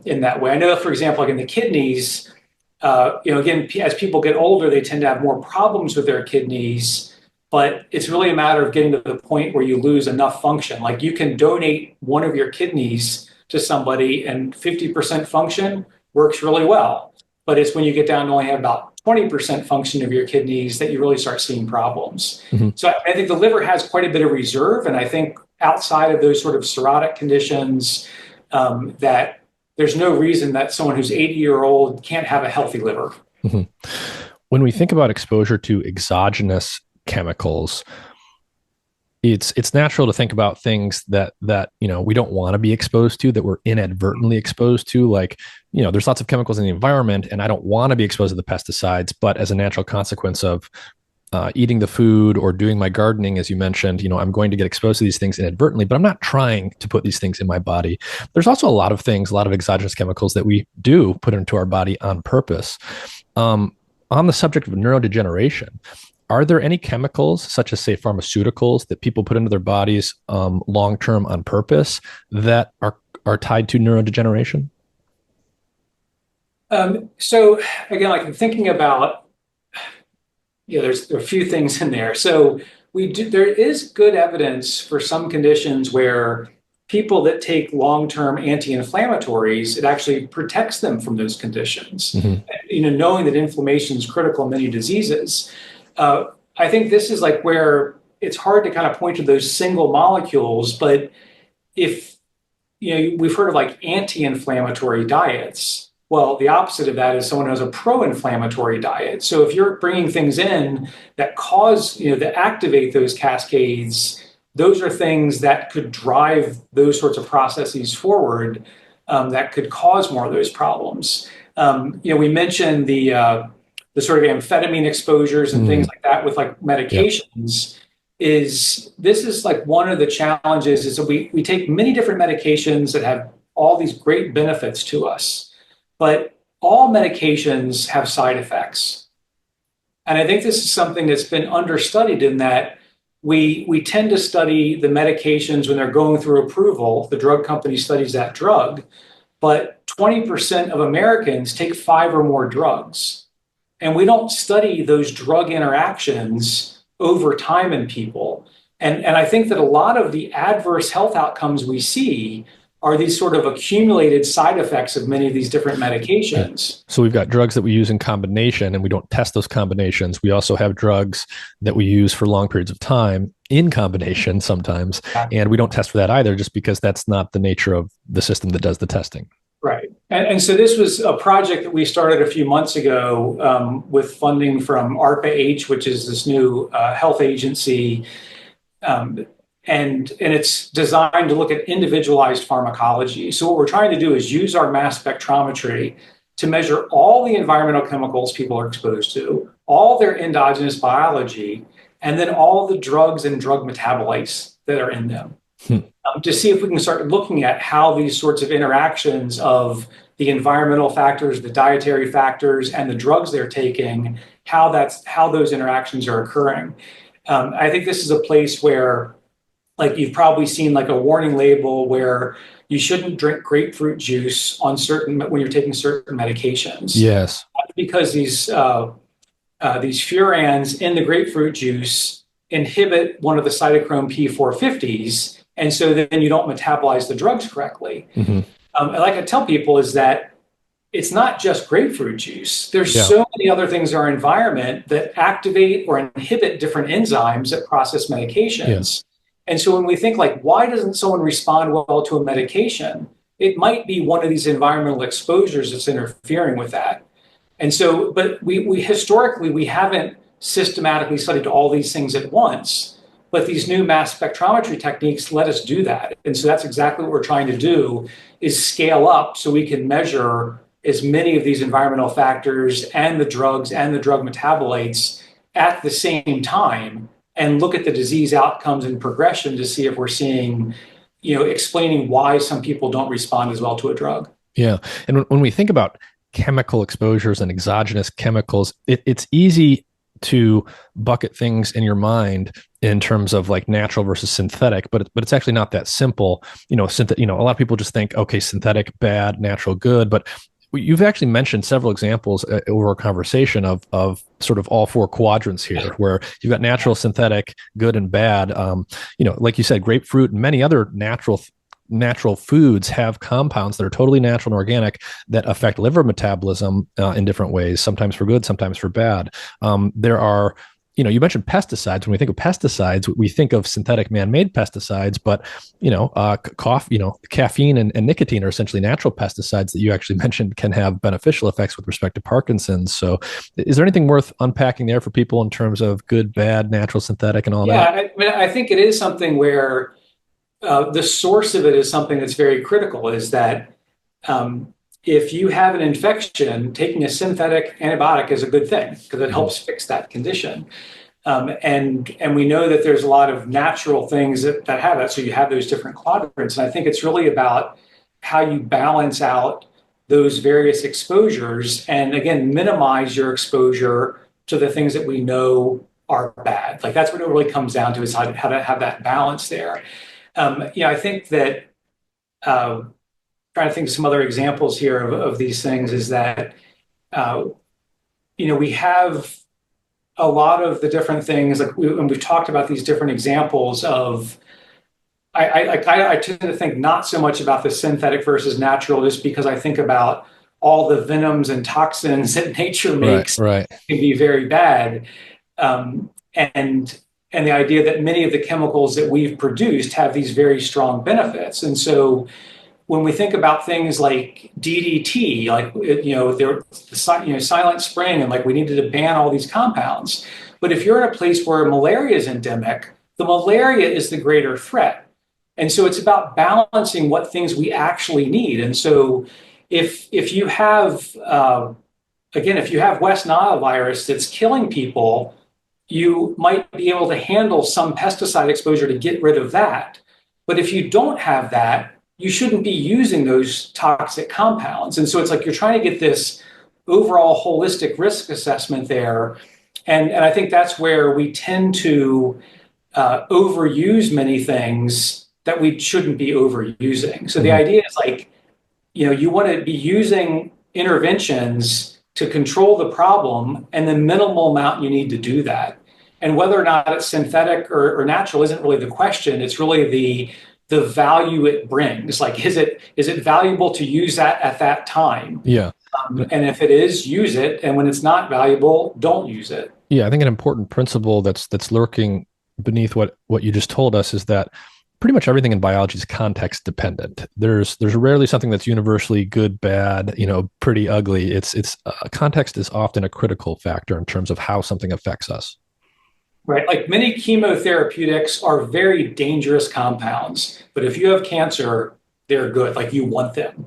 [SPEAKER 1] in that way. I know, for example, like in the kidneys, again, as people get older, they tend to have more problems with their kidneys, but it's really a matter of getting to the point where you lose enough function. Like you can donate one of your kidneys to somebody and 50% function works really well. But it's when you get down to only have about 20% function of your kidneys that you really start seeing problems. So I think the liver has quite a bit of reserve. And I think outside of those sort of cirrhotic conditions, that there's no reason that someone who's 80-year-old can't have a healthy liver.
[SPEAKER 2] When we think about exposure to exogenous chemicals, it's natural to think about things that we don't want to be exposed to, that we're inadvertently exposed to. Like, there's lots of chemicals in the environment and I don't want to be exposed to the pesticides, but as a natural consequence of eating the food or doing my gardening, as you mentioned, I'm going to get exposed to these things inadvertently, but I'm not trying to put these things in my body. There's also a lot of exogenous chemicals that we do put into our body on purpose. On the subject of neurodegeneration, are there any chemicals, such as say pharmaceuticals, that people put into their bodies long term on purpose that are tied to neurodegeneration?
[SPEAKER 1] So again, like thinking about, there are a few things in there. So there is good evidence for some conditions where people that take long-term anti-inflammatories, it actually protects them from those conditions.
[SPEAKER 2] Mm-hmm.
[SPEAKER 1] Knowing that inflammation is critical in many diseases. I think this is like where it's hard to kind of point to those single molecules, but if we've heard of like anti-inflammatory diets. Well, the opposite of that is someone who has a pro-inflammatory diet. So if you're bringing things in that cause, that activate those cascades, those are things that could drive those sorts of processes forward, that could cause more of those problems. We mentioned the sort of amphetamine exposures and things like that with like medications. This is like one of the challenges is that we take many different medications that have all these great benefits to us, but all medications have side effects. And I think this is something that's been understudied in that we tend to study the medications when they're going through approval. The drug company studies that drug, but 20% of Americans take 5 or more drugs. And we don't study those drug interactions over time in people. And I think that a lot of the adverse health outcomes we see are these sort of accumulated side effects of many of these different medications.
[SPEAKER 2] So we've got drugs that we use in combination and we don't test those combinations. We also have drugs that we use for long periods of time in combination sometimes, and we don't test for that either just because that's not the nature of the system that does the testing.
[SPEAKER 1] Right. And so this was a project that we started a few months ago with funding from ARPA-H, which is this new health agency. And it's designed to look at individualized pharmacology. So what we're trying to do is use our mass spectrometry to measure all the environmental chemicals people are exposed to, all their endogenous biology, and then all the drugs and drug metabolites that are in them. To see if we can start looking at how these sorts of interactions of the environmental factors, the dietary factors, and the drugs they're taking, how those interactions are occurring. I think this is a place where, like, you've probably seen like a warning label where you shouldn't drink grapefruit juice when you're taking certain medications.
[SPEAKER 2] Yes,
[SPEAKER 1] because these furans in the grapefruit juice inhibit one of the cytochrome P450s. And so then you don't metabolize the drugs correctly. And like I tell people is that it's not just grapefruit juice. There's so many other things in our environment that activate or inhibit different enzymes that process medications. And so when we think like, why doesn't someone respond well to a medication? It might be one of these environmental exposures that's interfering with that. And so, but we historically, we haven't systematically studied all these things at once. But these new mass spectrometry techniques let us do that. And so that's exactly what we're trying to do is scale up so we can measure as many of these environmental factors and the drugs and the drug metabolites at the same time and look at the disease outcomes and progression to see if we're seeing, explaining why some people don't respond as well to a drug.
[SPEAKER 2] Yeah. And when we think about chemical exposures and exogenous chemicals, it's easy to bucket things in your mind in terms of like natural versus synthetic, but it's actually not that simple. A lot of people just think, okay, synthetic bad, natural good, but you've actually mentioned several examples over our conversation of sort of all 4 quadrants here, where you've got natural, synthetic, good, and bad. Like you said, grapefruit and many other natural foods have compounds that are totally natural and organic that affect liver metabolism in different ways, sometimes for good, sometimes for bad. There are, you mentioned pesticides. When we think of pesticides, we think of synthetic man-made pesticides, but, caffeine and nicotine are essentially natural pesticides that you actually mentioned can have beneficial effects with respect to Parkinson's. So is there anything worth unpacking there for people in terms of good, bad, natural, synthetic, and all that?
[SPEAKER 1] Yeah, I think it is something where the source of it is something that's very critical, is that if you have an infection, taking a synthetic antibiotic is a good thing because it helps fix that condition. And we know that there's a lot of natural things that have that. So you have those different quadrants. And I think it's really about how you balance out those various exposures and, again, minimize your exposure to the things that we know are bad. Like that's what it really comes down to, is how to have that balance there. I think that trying to think of some other examples here of these things is that uh, we have a lot of the different things, like and we've talked about these different examples of. I tend to think not so much about the synthetic versus natural, just because I think about all the venoms and toxins that nature
[SPEAKER 2] Right,
[SPEAKER 1] makes
[SPEAKER 2] right.
[SPEAKER 1] can be very bad, and the idea that many of the chemicals that we've produced have these very strong benefits. And so when we think about things like DDT, like Silent Spring, and like we needed to ban all these compounds. But if you're in a place where malaria is endemic, the malaria is the greater threat. And so it's about balancing what things we actually need. And so if you have again, if you have West Nile virus that's killing people, you might be able to handle some pesticide exposure to get rid of that. But if you don't have that, you shouldn't be using those toxic compounds. And so it's like you're trying to get this overall holistic risk assessment there. And I think that's where we tend to overuse many things that we shouldn't be overusing. So the
[SPEAKER 2] Mhm.
[SPEAKER 1] idea is like, you want to be using interventions to control the problem, and the minimal amount you need to do that. And whether or not it's synthetic or natural isn't really the question. It's really the value it brings. Like, is it valuable to use that at that time?
[SPEAKER 2] Yeah.
[SPEAKER 1] And if it is, use it. And when it's not valuable, don't use it.
[SPEAKER 2] Yeah, I think an important principle that's lurking beneath what you just told us is that pretty much everything in biology is context dependent. There's rarely something that's universally good, bad, pretty, ugly. It's context is often a critical factor in terms of how something affects us.
[SPEAKER 1] Right. Like many chemotherapeutics are very dangerous compounds, but if you have cancer, they're good. Like you want them.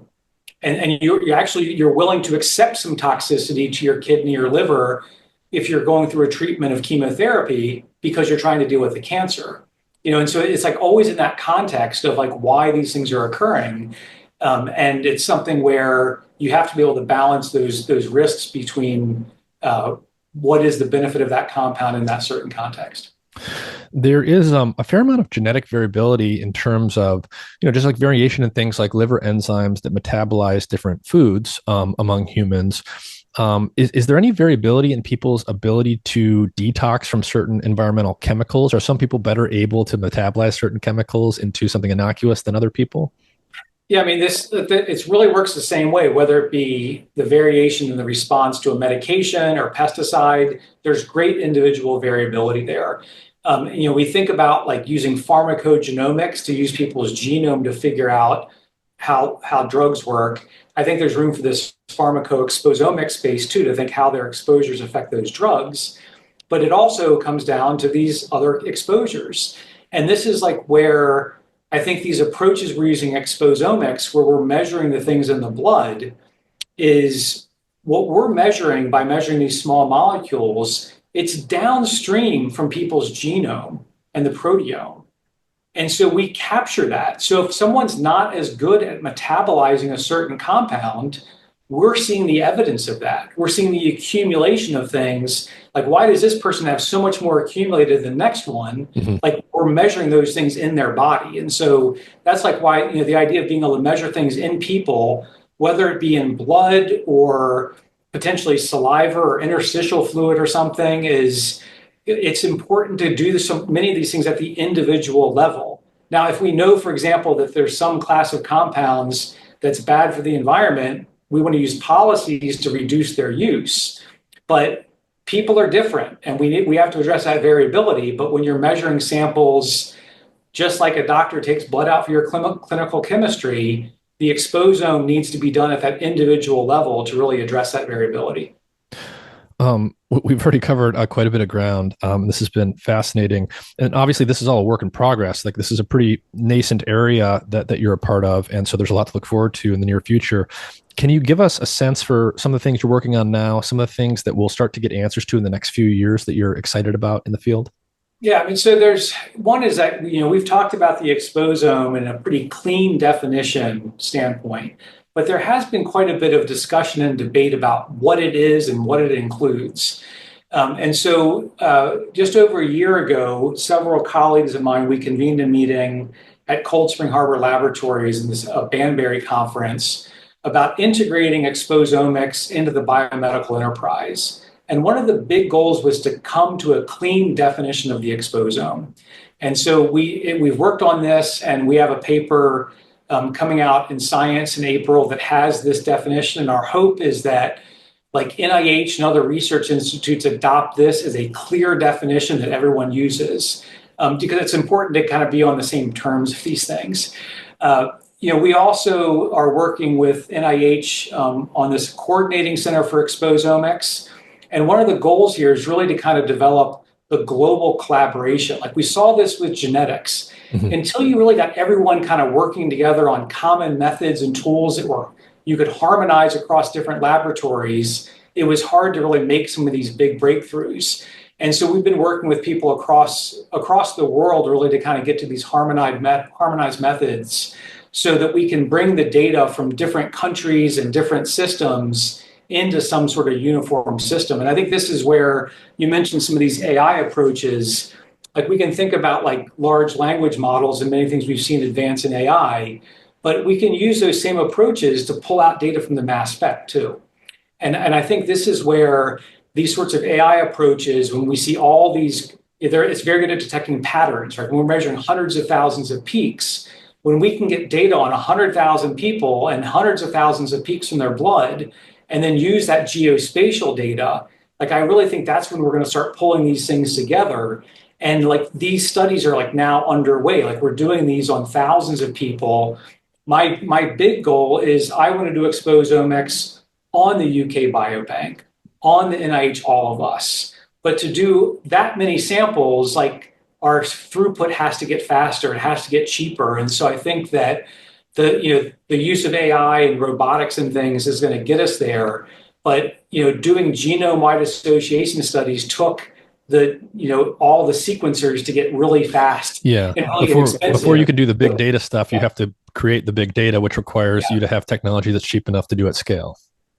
[SPEAKER 1] And you're willing to accept some toxicity to your kidney or liver if you're going through a treatment of chemotherapy because you're trying to deal with the cancer. And so it's like always in that context of like why these things are occurring. And it's something where you have to be able to balance those risks between what is the benefit of that compound in that certain context.
[SPEAKER 2] There is a fair amount of genetic variability in terms of, just like variation in things like liver enzymes that metabolize different foods among humans. Is there any variability in people's ability to detox from certain environmental chemicals? Are some people better able to metabolize certain chemicals into something innocuous than other people?
[SPEAKER 1] Yeah, I mean, it really works the same way, whether it be the variation in the response to a medication or pesticide. There's great individual variability there. We think about like using pharmacogenomics to use people's genome to figure out how drugs work. I think there's room for this pharmacoexposomics space too, to think how their exposures affect those drugs. But it also comes down to these other exposures. And this is like where I think these approaches we're using exposomics, where we're measuring the things in the blood, is what we're measuring by measuring these small molecules. It's downstream from people's genome and the proteome. And so we capture that. So if someone's not as good at metabolizing a certain compound, we're seeing the evidence of that. We're seeing the accumulation of things. Like, why does this person have so much more accumulated than the next one?
[SPEAKER 2] Mm-hmm.
[SPEAKER 1] Like, we're measuring those things in their body. And so that's like why, the idea of being able to measure things in people, whether it be in blood or potentially saliva or interstitial fluid or something, it's important to do so many of these things at the individual level. Now, if we know, for example, that there's some class of compounds that's bad for the environment, we want to use policies to reduce their use. But people are different, and we have to address that variability. But when you're measuring samples, just like a doctor takes blood out for your clinical chemistry, the exposome needs to be done at that individual level to really address that variability.
[SPEAKER 2] We've already covered quite a bit of ground. This has been fascinating, and obviously, this is all a work in progress. Like, this is a pretty nascent area that you're a part of, and so there's a lot to look forward to in the near future. Can you give us a sense for some of the things you're working on now, some of the things that we'll start to get answers to in the next few years that you're excited about in the field?
[SPEAKER 1] Yeah, I mean, so there's one is that, we've talked about the exposome in a pretty clean definition standpoint, but there has been quite a bit of discussion and debate about what it is and what it includes. And so just over a year ago, several colleagues of mine, we convened a meeting at Cold Spring Harbor Laboratories in this Banbury conference about integrating exposomics into the biomedical enterprise. And one of the big goals was to come to a clean definition of the exposome. And so we've worked on this, and we have a paper coming out in Science in April that has this definition. And our hope is that like NIH and other research institutes adopt this as a clear definition that everyone uses, because it's important to kind of be on the same terms of these things. We also are working with NIH on this coordinating center for exposomics. And one of the goals here is really to kind of develop the global collaboration. Like we saw this with genetics. Mm-hmm. Until you really got everyone kind of working together on common methods and tools that you could harmonize across different laboratories, it was hard to really make some of these big breakthroughs. And so we've been working with people across the world really to kind of get to these harmonized methods so that we can bring the data from different countries and different systems into some sort of uniform system. And I think this is where you mentioned some of these AI approaches. Like we can think about like large language models and many things we've seen advance in AI, but we can use those same approaches to pull out data from the mass spec too. And I think this is where these sorts of AI approaches, when we see all these, it's very good at detecting patterns, right? When we're measuring hundreds of thousands of peaks, when we can get data on 100,000 people and hundreds of thousands of peaks from their blood, and then use that geospatial data, like I really think that's when we're going to start pulling these things together. And like these studies are like now underway. Like we're doing these on thousands of people. My big goal is I want to do exposomics on the UK Biobank, on the NIH, all of us. But to do that many samples, like our throughput has to get faster, it has to get cheaper. And so I think that the use of AI and robotics and things is going to get us there. But doing genome-wide association studies took all the sequencers to get really fast.
[SPEAKER 2] Yeah.
[SPEAKER 1] And really
[SPEAKER 2] before you could do the big data stuff, you have to create the big data, which requires you to have technology that's cheap enough to do at scale.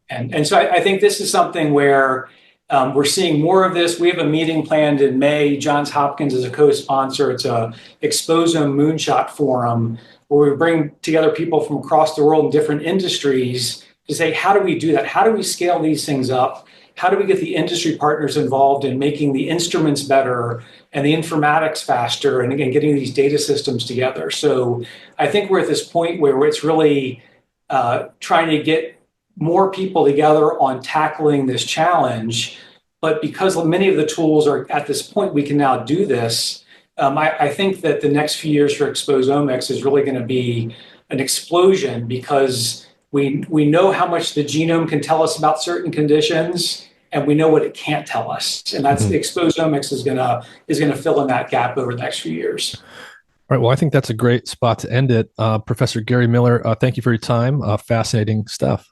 [SPEAKER 1] And so I think this is something where we're seeing more of this. We have a meeting planned in May. Johns Hopkins is a co-sponsor. It's a Exposome Moonshot Forum where we bring together people from across the world in different industries to say, how do we do that? How do we scale these things up? How do we get the industry partners involved in making the instruments better and the informatics faster, and again, getting these data systems together? So I think we're at this point where it's really trying to get more people together on tackling this challenge. But because many of the tools are at this point, we can now do this. I think that the next few years for exposomics is really going to be an explosion because we know how much the genome can tell us about certain conditions, and we know what it can't tell us. And that's exposomics is gonna fill in that gap over the next few years.
[SPEAKER 2] All right. Well, I think that's a great spot to end it. Professor Gary Miller, thank you for your time. Fascinating stuff.